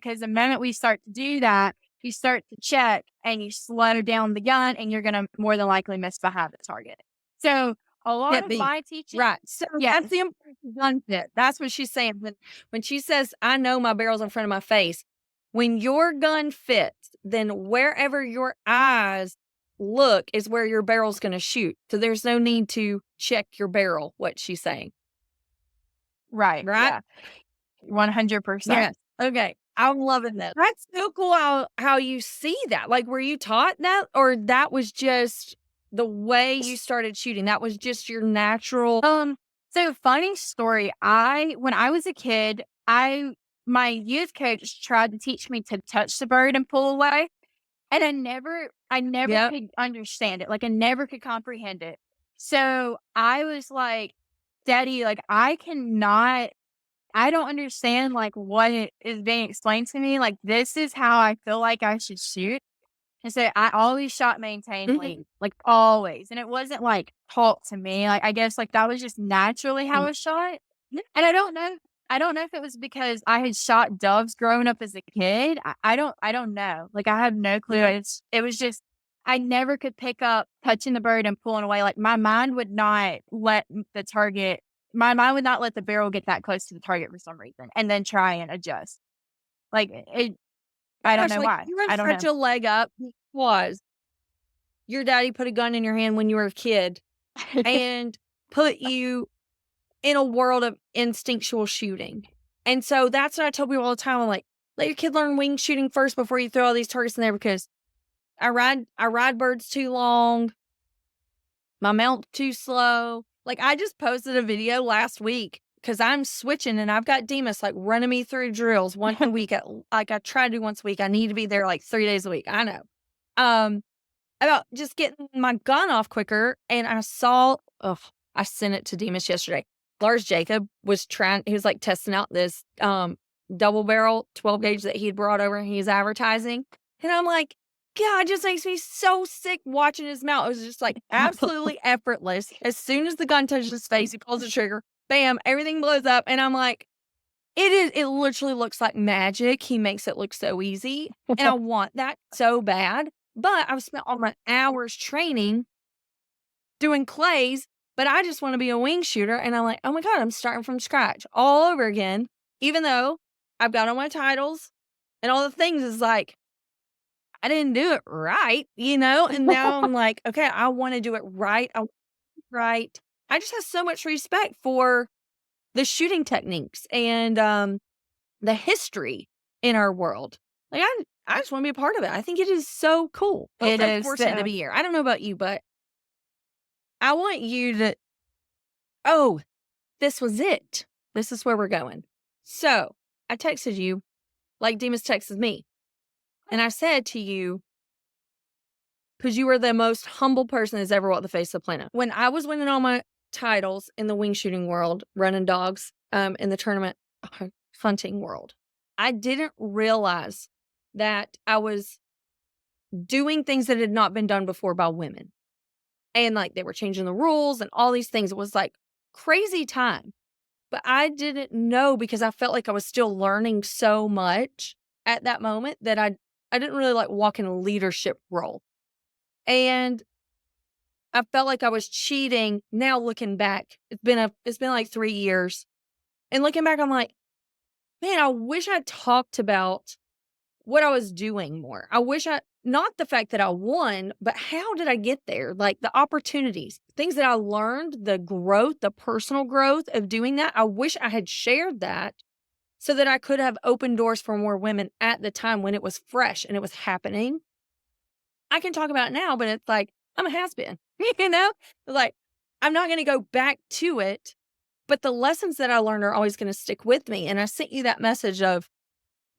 Cause the moment we start to do that, you start to check and you slow down the gun and you're gonna more than likely miss behind the target. So a lot Get of beat. my teaching, Right. So yeah, that's the important gun fit. That's what she's saying. When she says, I know my barrel's in front of my face, when your gun fits, then wherever your eyes look is where your barrel's going to shoot. So there's no need to check your barrel, what she's saying. right, Right? yeah, 100%. Yes. Okay. I'm loving that. That's so cool how you see that. Like, were you taught that, or that was just the way you started shooting? That was just your natural. So funny story. When I was a kid, my youth coach tried to teach me to touch the bird and pull away. And I never Yep. could understand it. Like I never could comprehend it. So I was like, Daddy, like I don't understand like what is being explained to me. Like this is how I feel like I should shoot. And so I always shot maintain Mhm. lead, like always. And it wasn't like taught to me. Like I guess like that was just naturally how I shot. Yeah. And I don't know if it was because I had shot doves growing up as a kid. I don't know. Like I have no clue. It was just I never could pick up touching the bird and pulling away. Like my mind would not let the barrel get that close to the target for some reason and then try and adjust. Like it I don't Gosh, know like, why. you have I don't such know. a leg up because your daddy put a gun in your hand when you were a kid and put you in a world of instinctual shooting. And so that's what I tell people all the time. I'm like, let your kid learn wing shooting first before you throw all these targets in there because I ride birds too long, my mount's too slow. Like I just posted a video last week because I'm switching and I've got Demas like running me through drills once a week. Like I try to do once a week. I need to be there like 3 days a week. I know. Um, about just getting my gun off quicker, and I sent it to Demas yesterday. Lars Jacob he was, like, testing out this, double barrel 12 gauge that he had brought over and he's advertising, and I'm like, God, it just makes me so sick watching his mouth. It was just, like, absolutely effortless. As soon as the gun touches his face, he pulls the trigger, bam, everything blows up, and I'm like, it literally looks like magic. He makes it look so easy, and I want that so bad, but I've spent all my hours training doing clays, but I just wanna be a wing shooter, and I'm like, "Oh my god, I'm starting from scratch all over again," even though I've got all my titles and all the things. Is like, I didn't do it right, and now I'm like, "Okay, I wanna do it right, right." I just have so much respect for the shooting techniques and, the history in our world. Like, I just wanna be a part of it. I think it is so cool. I hope It they're is forcing it to so be here. I don't know about you, but I want you to, oh, this was it. This is where we're going. So I texted you like Demas texted me. And I said to you, because you were the most humble person that's ever walked the face of the planet. When I was winning all my titles in the wing shooting world, running dogs, in the tournament hunting world, I didn't realize that I was doing things that had not been done before by women. And like they were changing the rules and all these things. It was like crazy time. But I didn't know because I felt like I was still learning so much at that moment that I didn't really like walk in a leadership role. And I felt like I was cheating. Now looking back, it's been like 3 years. And looking back, I'm like, man, I wish I talked about what I was doing more. I wish not the fact that I won, but how did I get there? Like the opportunities, things that I learned, the growth, the personal growth of doing that. I wish I had shared that so that I could have opened doors for more women at the time when it was fresh and it was happening. I can talk about it now, but it's like, I'm a has-been, you know? Like, I'm not gonna go back to it, but the lessons that I learned are always gonna stick with me, and I sent you that message of,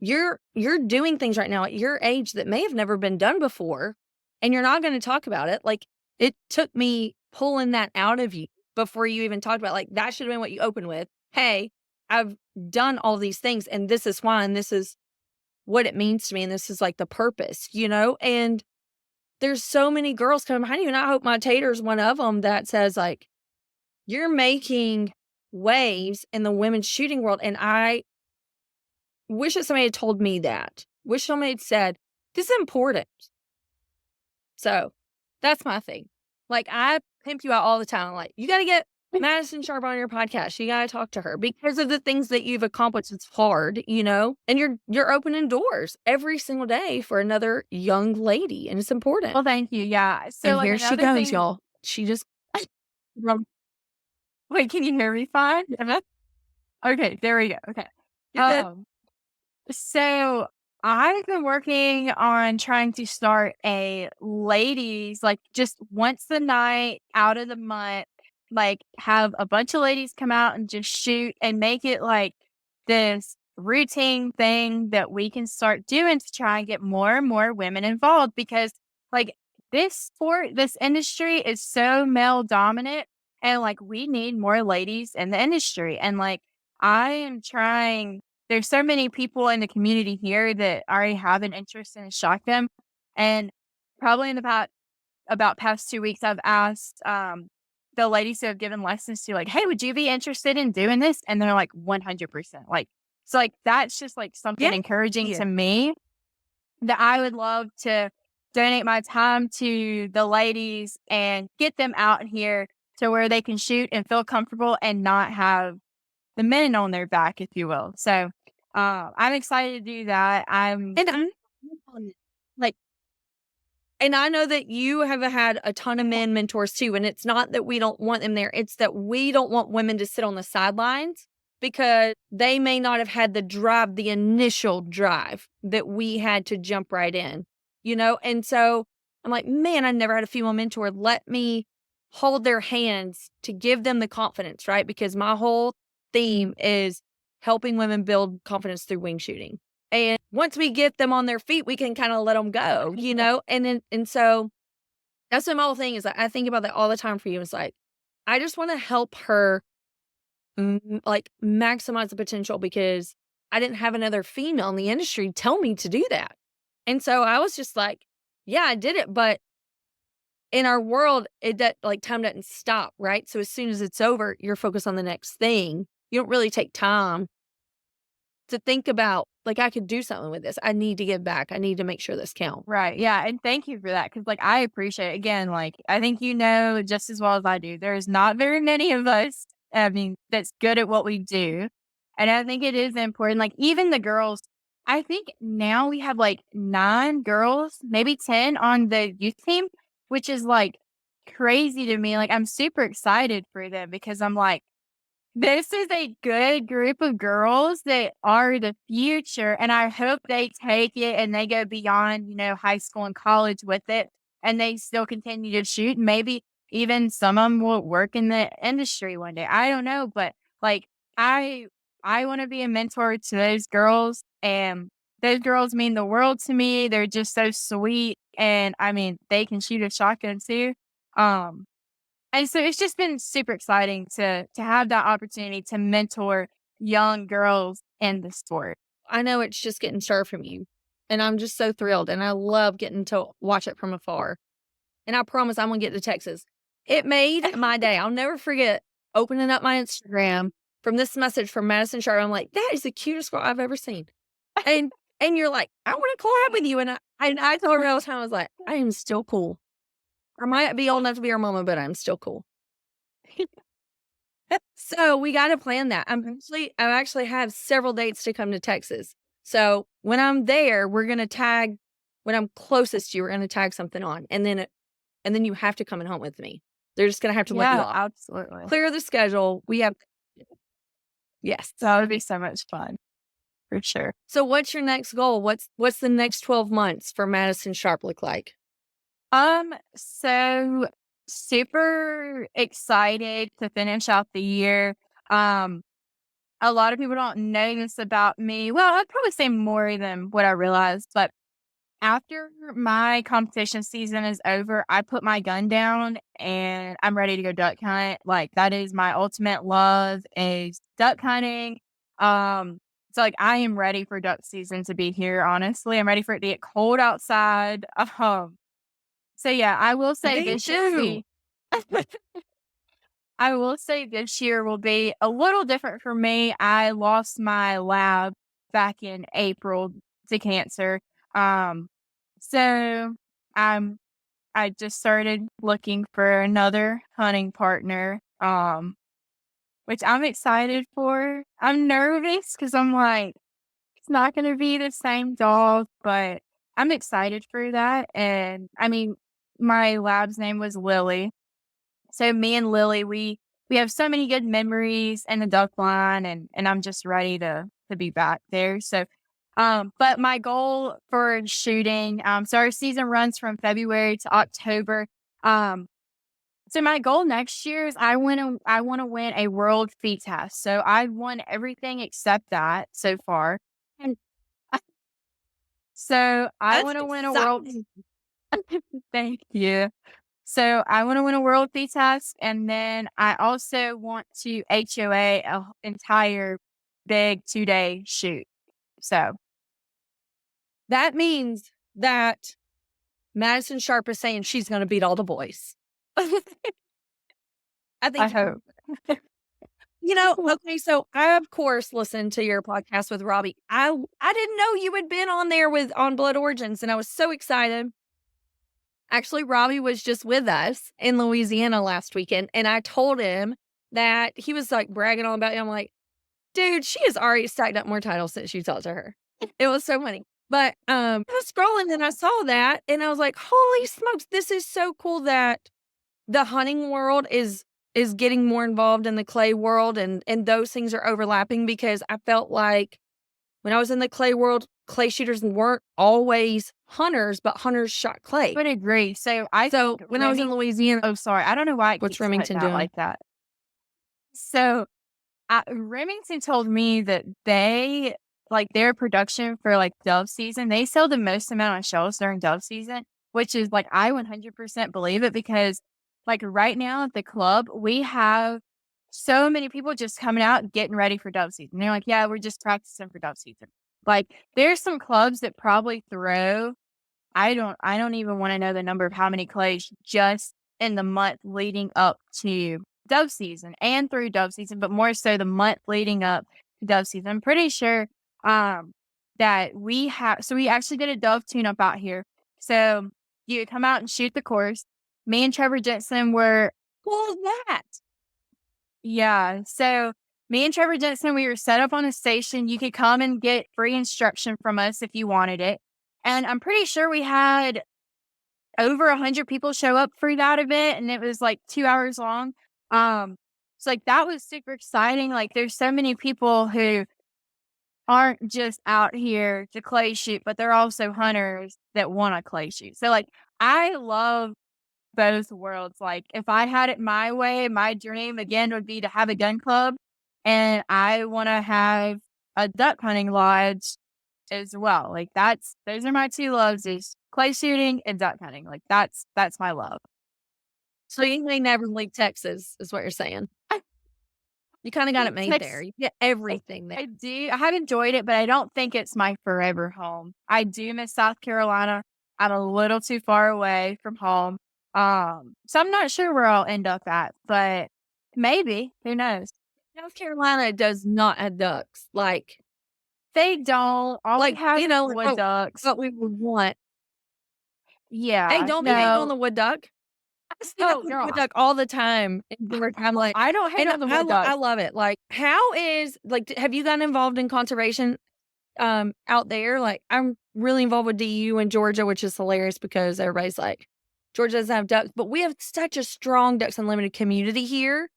you're doing things right now at your age that may have never been done before, and you're not gonna talk about it. Like, it took me pulling that out of you before you even talked about, like, that should've been what you opened with. "Hey, I've done all these things, and this is why, and this is what it means to me, and this is, like, the purpose," you know? And there's so many girls coming behind you, and I hope my Tater's one of them that says, like, "You're making waves in the women's shooting world," and I wish that somebody had told me that. Wish somebody had said, "This is important." So, that's my thing. Like, I pimp you out all the time, like, "You gotta get Madison Sharpe on your podcast. You gotta talk to her because of the things that you've accomplished. It's hard, you know, and you're opening doors every single day for another young lady, and it's important." Well, thank you. Yeah. So, And like, here she another goes, thing. y'all. She just Rum Wait, can you hear me fine? Am I okay, there we go. Okay. you're good. Um, so I've been working on trying to start a ladies, like, just once a night out of the month, like, have a bunch of ladies come out and just shoot and make it like this routine thing that we can start doing to try and get more and more women involved because, like, this sport, this industry is so male dominant and, like, we need more ladies in the industry. And, like, I am trying there's so many people in the community here that already have an interest in a shotgun, and probably in about past 2 weeks, I've asked, the ladies who have given lessons to, like, "Hey, would you be interested in doing this?" And they're like, 100%. Like, so, like, that's just, like, something Yeah. encouraging Yeah. to me that I would love to donate my time to the ladies and get them out here to where they can shoot and feel comfortable and not have the men on their back, if you will. So, I'm excited to do that. And I'm like, and I know that you have had a ton of men mentors too, and it's not that we don't want them there, it's that we don't want women to sit on the sidelines because they may not have had the drive, the initial drive that we had to jump right in, you know? And so I'm like, man, I never had a female mentor. Let me hold their hands to give them the confidence, right? Because my whole theme is helping women build confidence through wing shooting. And once we get them on their feet, we can kinda let them go, you know? And so that's my whole thing is that I think about that all the time for you. It's like, I just wanna help her, like, maximize the potential because I didn't have another female in the industry tell me to do that. And so I was just like, yeah, I did it, but in our world, like, time doesn't stop, right? So as soon as it's over, you're focused on the next thing. You don't really take time to think about, like, I could do something with this. I need to give back. I need to make sure this counts. Right, yeah, and thank you for that because, like, I appreciate again, like, I think you know just as well as I do, there's not very many of us, I mean, that's good at what we do, and I think it is important, like, even the girls I think now we have, like, 9 girls, maybe 10 on the youth team, which is, like, crazy to me, like, I'm super excited for them because I'm like, this is a good group of girls that are the future, and I hope they take it and they go beyond, high school and college with it, and they still continue to shoot. Maybe even some of them will work in the industry one day. I don't know, but like I I want to be a mentor to those girls, and those girls mean the world to me. They're just so sweet, and I mean, they can shoot a shotgun too. Um and so it's just been super exciting to have that opportunity to mentor young girls in the sport. I know it's just getting started from you, and I'm just so thrilled, and I love getting to watch it from afar, and I promise I'm gonna get to Texas. It made my day. I'll never forget opening up my Instagram from this message from Madison Sharpe. I'm like, "That is the cutest girl I've ever seen." And you're like, "I wanna collab with you," and I told her all the time, I was like, "I am still cool. I might be old enough to be her mama, but I'm still cool." So, we gotta plan that. I actually have several dates to come to Texas. So, when I'm there, we're gonna tag when I'm closest to you, we're gonna tag something on, and then you have to come and hunt with me. They're just gonna have to let you Yeah, off. absolutely. Clear the schedule. We have yes. That would be so much fun for sure. So, what's your next goal? What's the next 12 months for Madison Sharp look like? So super excited to finish out the year. Um, a lot of people don't know this about me. Well, I'd probably say more than what I realized, but after my competition season is over, I put my gun down and I'm ready to go duck hunt. Like that is my ultimate love is duck hunting. So like I am ready for duck season to be here, honestly. I'm ready for it to get cold outside. So yeah, I will say Me this year will too. be I will say this year will be a little different for me. I lost my lab back in April to cancer. Um, so I'm I just started looking for another hunting partner, which I'm excited for. I'm nervous because I'm like, it's not gonna be the same dog, but I'm excited for that. And I mean, my lab's name was Lily. So me and Lily, we have so many good memories in the duck line and I'm just ready to be back there. So but my goal for shooting, so our season runs from February to October. Um so my goal next year is I want to win a world feed test. So I've won everything except that so far. And so I That's want to win a world exciting. thank you. So I want to win a world fee test, and then I also want to HOA entire big 2-day shoot. So That means that Madison Sharp is saying she's gonna beat all the boys. I I think hope. okay, so I, of course, listened to your podcast with Robbie. I didn't know you had been on there with on Blood Origins, and I was so excited. Actually, Robbie was just with us in Louisiana last weekend, and I told him that he was, like, bragging all about you. I'm like, "Dude, she has already stacked up more titles since you talked to her." It was so funny. But, I was scrolling and I saw that, and I was like, "Holy smokes, this is so cool that the hunting world is getting more involved in the clay world and those things are overlapping because I felt like when I was in the clay world, clay shooters weren't always hunters, but hunters shot clay. Would agree. So I So think when I was in Louisiana oh, sorry. I don't know why it what's keeps cutting Remington out doing? like that. So Remington told me that they like their production for like dove season, they sell the most amount of shells during dove season, which is like I 100% believe it because like right now at the club, we have so many people just coming out getting ready for dove season. They're like, yeah, we're just practicing for dove season. Like there's some clubs that probably throw I don't even wanna know the number of how many clays just in the month leading up to dove season and through dove season, but more so the month leading up to dove season. I'm pretty sure, that we actually did a dove tune-up out here. So, you come out and shoot the course. Me and Trevor Jensen were What was that? yeah, so me and Trevor Jensen, we were set up on a station. You could come and get free instruction from us if you wanted it. And I'm pretty sure we had over 100 people show up for that event, and it was, like, 2 hours long. Um, so, like, that was super exciting, like, there's so many people who aren't just out here to clay shoot, but they're also hunters that wanna clay shoot. So, like, I love both worlds. Like, if I had it my way, my dream again would be to have a gun club, and I wanna have a duck hunting lodge as well. Like, those are my 2 loves is clay shooting and duck hunting. Like, that's my love. So you may never leave Texas is what you're saying. You kinda got it made there. Tex You get I everything there. I do. I have enjoyed it, but I don't think it's my forever home. I do miss South Carolina. I'm a little too far away from home. So I'm not sure where I'll end up at, but maybe, who knows? South Carolina does not have ducks, They don't. All we have is wood oh, ducks. what we would want. Hey, Yeah, don't be hating on no. the wood duck. I see that Oh, wood girl, duck all the time in Georgia. I'm like I don't hate and on the wood I ducks. love it. Like, how is have you gotten involved in conservation, out there? Like, I'm really involved with DU in Georgia, which is hilarious because everybody's like, "Georgia doesn't have ducks," but we have such a strong Ducks Unlimited community here,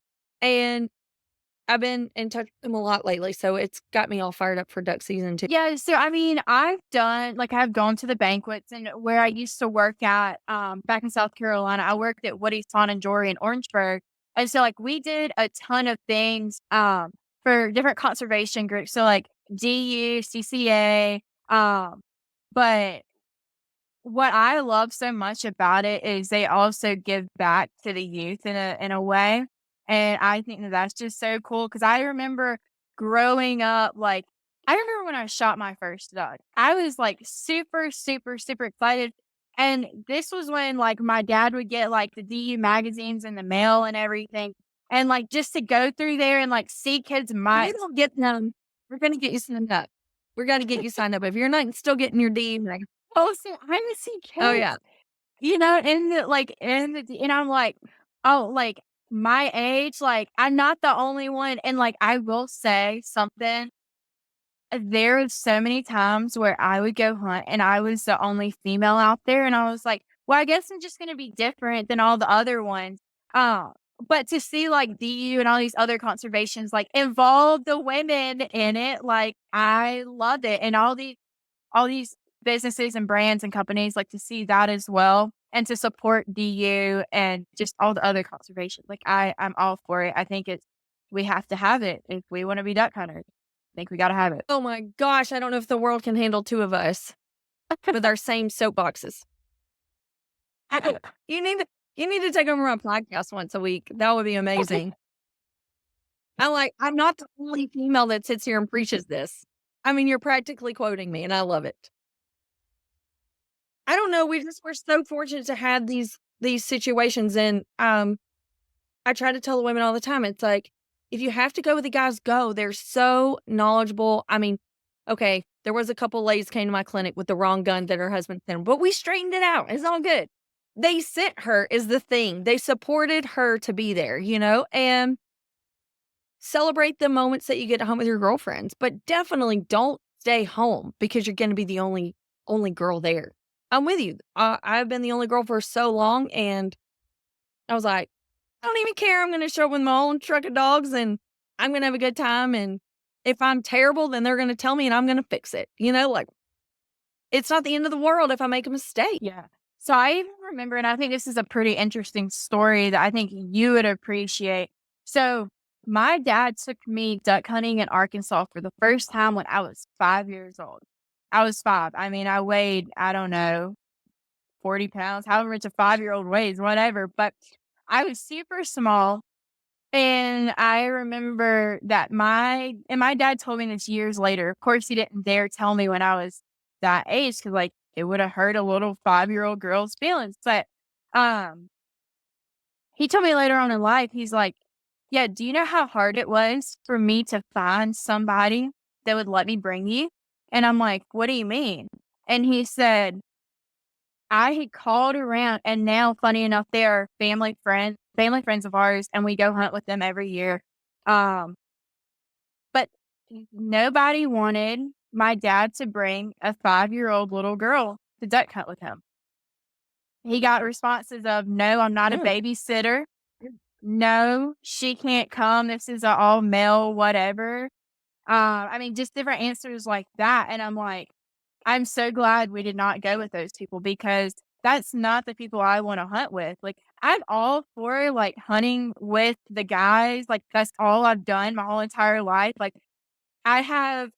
and I've been in touch with them a lot lately, so it's got me all fired up for duck season too. Yeah, so I mean, I've gone to the banquets and where I used to work at, back in South Carolina, I worked at Woody's Fawn and Jewelry in Orangeburg. And so like we did a ton of things for different conservation groups. So like DU, CCA, but what I love so much about it is they also give back to the youth in a way, and I think that that's just so cool. Because I remember growing up, like, I remember when I shot my first duck. I was, like, super, super, super excited, and this was when, like, my dad would get, like, the DU magazines in the mail and everything, and, like, just to go through there and, like, see kids If my you don't get them, we're gonna get you signed up. We're gonna get you signed up. If you're not still getting your D, like, oh, so I would see oh, kids. yeah. You know, and I'm like, "Oh, like, my age, like, I'm not the only one," and, like, I will say something, there are so many times where I would go hunt and I was the only female out there, and I was like, "Well, I guess I'm just gonna be different than all the other ones." Uh, but to see, like, DU and all these other conservations, like, involve the women in it, like, I loved it, and all these businesses and brands and companies like to see that as well and to support DU and just all the other conservation. Like I'm all for it. I think we have to have it if we want to be duck hunters. I think we got to have it. Oh my gosh, I don't know if the world can handle 2 of us with our same soapboxes. You need to you need to take over my podcast once a week. That would be amazing. I'm not the only female that sits here and preaches this. I mean, you're practically quoting me, and I love it. I don't know, we're so fortunate to have these situations, and, I try to tell the women all the time, it's like, if you have to go with the guys, go. They're so knowledgeable. I mean, okay, there was a couple ladies came to my clinic with the wrong gun that her husband sent 'em, but we straightened it out. It's all good. They sent her is the thing. They supported her to be there, and celebrate the moments that you get home with your girlfriends, but definitely don't stay home because you're gonna be the only girl there. I'm with you. I've been the only girl for so long, and I was like, "I don't even care. I'm gonna show up with my own truck of dogs, and I'm gonna have a good time, and if I'm terrible, then they're gonna tell me, and I'm gonna fix it." It's not the end of the world if I make a mistake. Yeah. So I even remember, and I think this is a pretty interesting story that I think you would appreciate. So my dad took me duck hunting in Arkansas for the first time when I was 5 years old. I was 5. I mean, I weighed, I don't know, 40 pounds, however much a 5-year-old weighs, whatever. But I was super small. And I remember that my dad told me this years later. Of course, he didn't dare tell me when I was that age because, like, it would have hurt a little 5-year-old girl's feelings. But um, he told me later on in life, he's like, "Yeah, do you know how hard it was for me to find somebody that would let me bring you?" And I'm like, "What do you mean?" And he said, I had called around and now, funny enough, they are family friends of ours, and we go hunt with them every year. Um, but nobody wanted my dad to bring a 5-year-old little girl to duck hunt with him. He got responses of, "No, I'm not a Mm. babysitter. No, she can't come. This is a all male, whatever." I mean, just different answers like that. And I'm like, I'm so glad we did not go with those people because that's not the people I wanna hunt with. Like, I'm all for, like, hunting with the guys, like, that's all I've done my whole entire life. Like, I have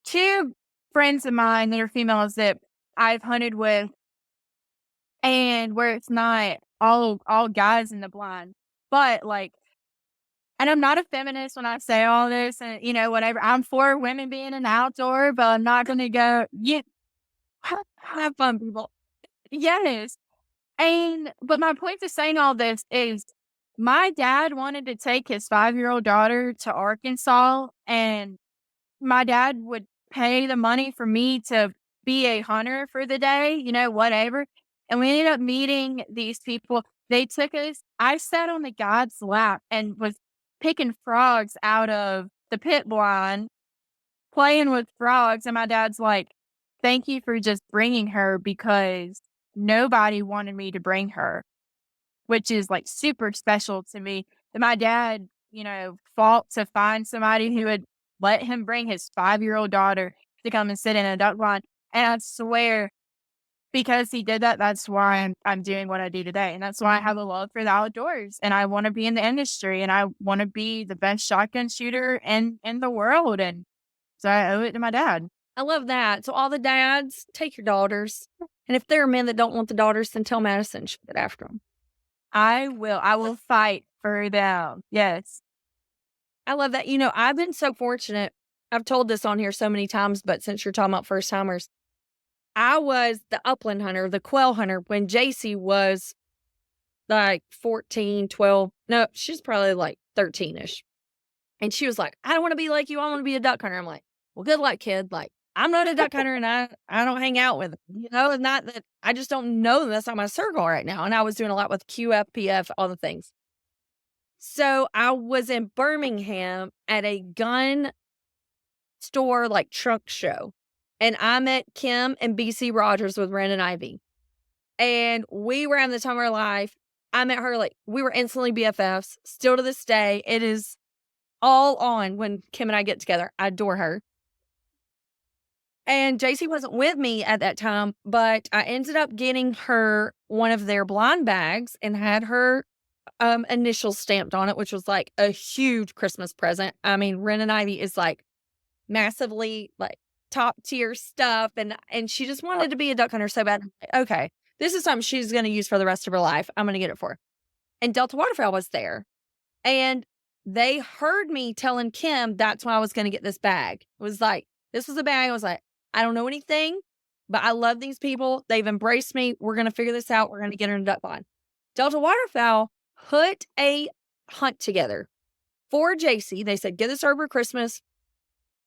2 friends of mine that are females that I've hunted with, and where it's not all guys in the blind. But, like, and I'm not a feminist when I say all this and, whatever. I'm for women being in the outdoor, but I'm not gonna go, "Yeah, Have fun, people. yes." And but my point to saying all this is my dad wanted to take his 5-year-old daughter to Arkansas, and my dad would pay the money for me to be a hunter for the day, whatever. And we ended up meeting these people. They took us, I sat on the guide's lap and was picking frogs out of the pit blind, playing with frogs. And my dad's like, thank you for just bringing her because nobody wanted me to bring her, which is like super special to me that my dad, fought to find somebody who would let him bring his 5-year-old daughter to come and sit in a duck blind. And I swear, because he did that, that's why I'm doing what I do today. And that's why I have a love for the outdoors and I want to be in the industry and I want to be the best shotgun shooter in the world. And so I owe it to my dad. I love that. So all the dads, take your daughters. And if there are men that don't want the daughters, then tell Madison she'll get after them. I will fight for them. Yes. I love that. I've been so fortunate. I've told this on here so many times, but since you're talking about first timers, I was the upland hunter, the quail hunter when JC was like 14, 12. No, she's probably like 13 ish. And she was like, I don't want to be like you. I want to be a duck hunter. I'm like, well, good luck, kid. Like, I'm not a duck hunter and I don't hang out with them. It's not that I just don't know them. That's not my circle right now. And I was doing a lot with QFPF, all the things. So I was in Birmingham at a gun store, like trunk show. And I met Kim and BC Rogers with Brandon Ivy. And we were having the time of our life. I met her, like, we were instantly BFFs. Still to this day, it is all on when Kim and I get together. I adore her. And JC wasn't with me at that time, but I ended up getting her one of their blind bags and had her initials stamped on it, which was like a huge Christmas present. I mean, Ren and Ivy is like massively like top tier stuff. And she just wanted to be a duck hunter so bad. Okay, this is something she's going to use for the rest of her life. I'm going to get it for her. And Delta Waterfowl was there. And they heard me telling Kim that's why I was going to get this bag. It was like, this was a bag. I was like, I don't know anything, but I love these people. They've embraced me. We're going to figure this out. We're going to get her in a duck blind. Delta Waterfowl put a hunt together for JC. They said, get this over Christmas.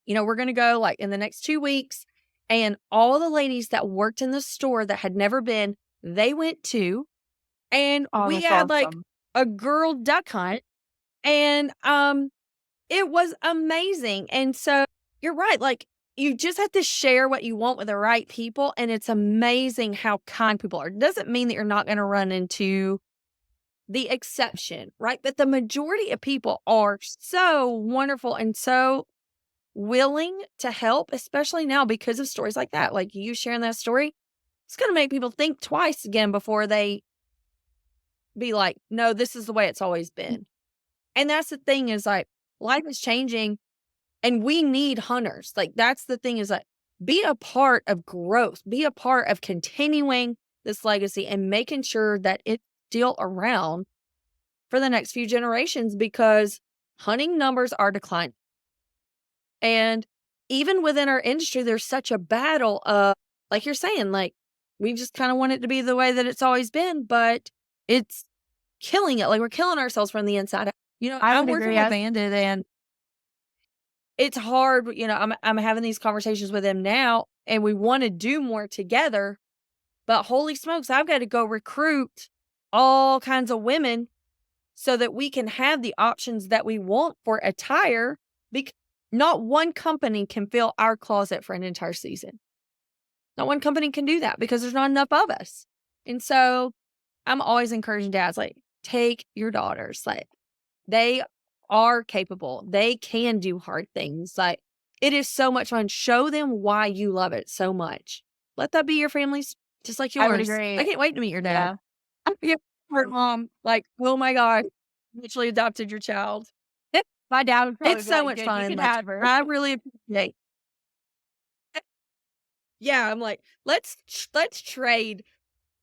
We're going to go like in the next 2 weeks. And all the ladies that worked in the store that had never been, they went too. And Oh, we that's had like awesome. a girl duck hunt. And it was amazing. And so you're right. Like, you just have to share what you want with the right people. And it's amazing how kind people are. It doesn't mean that you're not going to run into the exception, right? But the majority of people are so wonderful and so willing to help, especially now because of stories like that. Like you sharing that story, it's going to make people think twice again before they be like, no, this is the way it's always been. And that's the thing is like, life is changing and we need hunters. Like, that's the thing is like, be a part of growth, be a part of continuing this legacy and making sure that it's still around for the next few generations because hunting numbers are declining. And even within our industry, there's such a battle of, like you're saying, like, we just kind of want it to be the way that it's always been, but it's killing it. Like, we're killing ourselves from the inside out. I I'm would working agree. with Bandit and it's hard. I'm having these conversations with him now and we want to do more together, but holy smokes, I've got to go recruit all kinds of women so that we can have the options that we want for attire because not one company can fill our closet for an entire season. Not one company can do that because there's not enough of us. And so I'm always encouraging dads, like, take your daughters. Like, they are capable. They can do hard things. Like, it is so much fun. Show them why you love it so much. Let that be your family's just like I would yours. I agree. can't wait to meet your dad. Yeah. Yeah, her mom, like, oh my god, literally adopted your child. My dad would probably It's be so like, much "Good, you fun, can like, have her." I really appreciate. Yeah, I'm like, let's trade.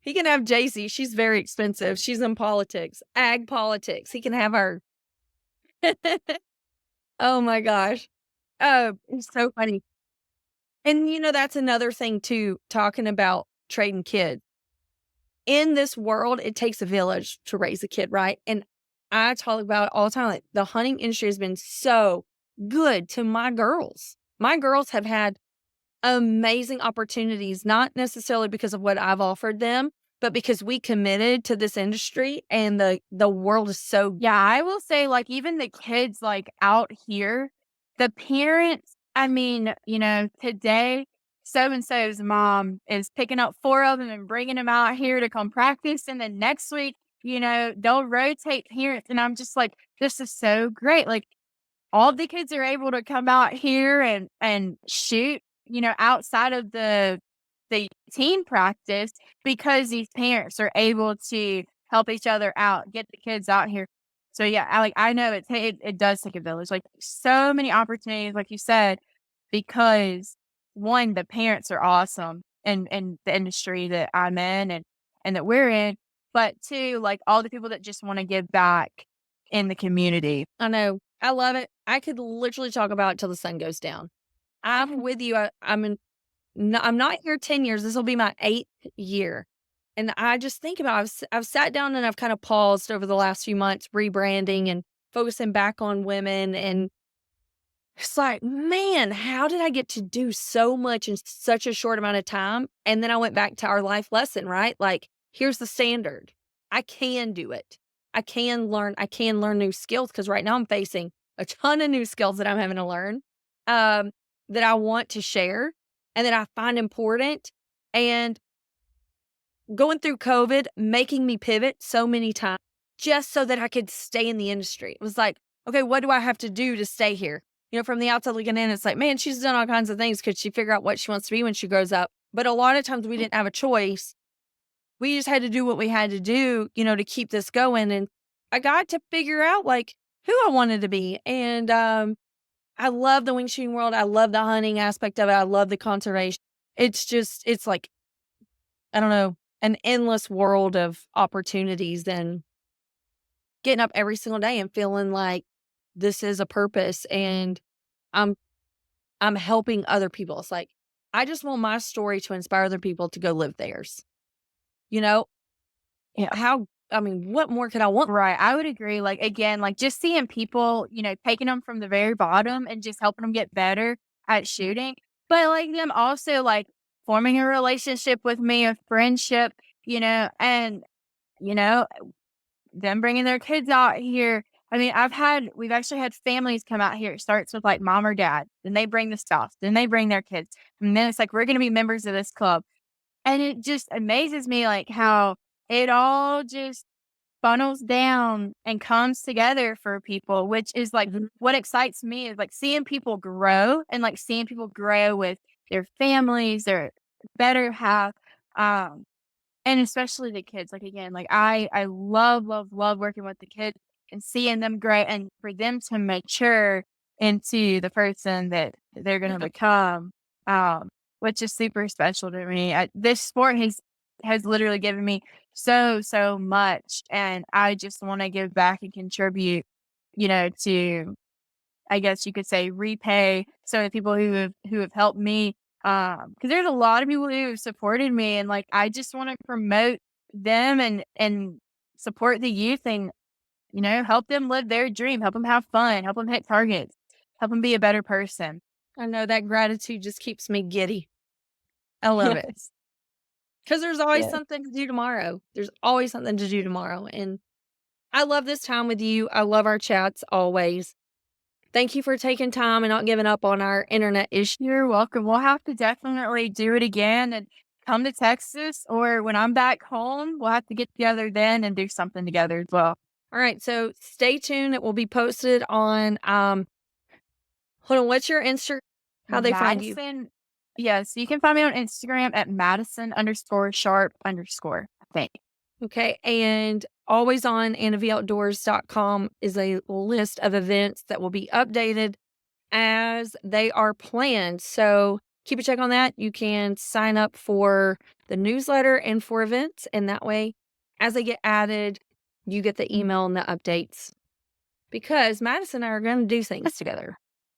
He can have JC, she's very expensive, she's in politics, ag politics, he can have her. Oh my gosh. It's so funny. And, that's another thing too, talking about trading kids. In this world, it takes a village to raise a kid, right? And I talk about it all the time, like, the hunting industry has been so good to my girls. My girls have had amazing opportunities, not necessarily because of what I've offered them, but because we committed to this industry and the world is so. Yeah, I will say, like, even the kids, like, out here, the parents, I mean, today, so and so's mom is picking up 4 of them and bringing them out here to come practice, and then next week, they'll rotate parents, and I'm just like, "This is so great." Like, all the kids are able to come out here and shoot, outside of the team practice because these parents are able to help each other out, get the kids out here. So yeah, I know it does take a village. Like so many opportunities, like you said, because one, the parents are awesome in the industry that I'm in and that we're in, but two, like all the people that just want to give back in the community. I know. I love it. I could literally talk about it till the sun goes down. I'm with you. I'm not here 10 years. This will be my 8th year. And I just think about I've sat down and I've kind of paused over the last few months rebranding and focusing back on women, and it's like, man, how did I get to do so much in such a short amount of time? And then I went back to our life lesson, right? Like, here's the standard. I can do it. I can learn new skills because right now I'm facing a ton of new skills that I'm having to learn, um, that I want to share and that I find important. And going through COVID, making me pivot so many times just so that I could stay in the industry. It was like, okay, what do I have to do to stay here? From the outside looking in, it's like, man, she's done all kinds of things. Could she figure out what she wants to be when she grows up? But a lot of times we didn't have a choice. We just had to do what we had to do, to keep this going. And I got to figure out like who I wanted to be. And I love the wing shooting world. I love the hunting aspect of it. I love the conservation. It's like, I don't know, an endless world of opportunities and getting up every single day and feeling like this is a purpose and I'm I'm helping other people. It's like I just want my story to inspire other people to go live theirs. You know, Yeah. what more could I want? Right, I would agree, like, again, like, just seeing people, taking them from the very bottom and just helping them get better at shooting, but, like, them also, like, forming a relationship with me, a friendship, and, you know, them bringing their kids out here. I mean, we've actually had families come out here. It starts with, like, mom or dad, then they bring the spouse, then they bring their kids, and then it's like, "We're gonna be members of this club," and it just amazes me, like, how it all just funnels down and comes together for people, which is like Mhm. what excites me is like seeing people grow and like seeing people grow with their families, their better half, um, and especially the kids. Like again, like I love, love, love working with the kids and seeing them grow and for them to mature into the person that they're gonna Yeah. become, um, which is super special to me. This sport has literally given me so, so much, and I just wanna give back and contribute, to I guess you could say repay some of the people who have helped me, because there's a lot of people who have supported me, and, like, I just wanna promote them and support the youth and, help them live their dream, help them have fun, help them hit targets, help them be a better person. I know that gratitude just keeps me giddy. I love it Yes. because there's always Yes. something to do tomorrow. There's always something to do tomorrow. And I love this time with you. I love our chats always. Thank you for taking time and not giving up on our internet issue. You're welcome. We'll have to definitely do it again and come to Texas, or when I'm back home, we'll have to get together then and do something together as well. All right, so stay tuned. It will be posted on hold on, what's your Insta how they find you? Madison, Yes, you can find me on Instagram at Madison_Sharpe_, I think. Okay. And always on AnnaVOutdoors.com is a list of events that will be updated as they are planned. So keep a check on that. You can sign up for the newsletter and for events. And that way, as they get added, you get the email and the updates. Because Madison and I are going to do things together.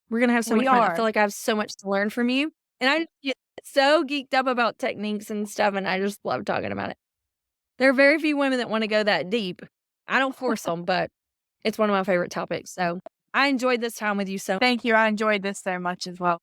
We're going to have so We much fun. I are. feel like I have so much to learn from you. And I get so geeked up about techniques and stuff. And I just love talking about it. There are very few women that want to go that deep. I don't force them, but it's one of my favorite topics. So I enjoyed this time with you so Thank you. I enjoyed this so much as well.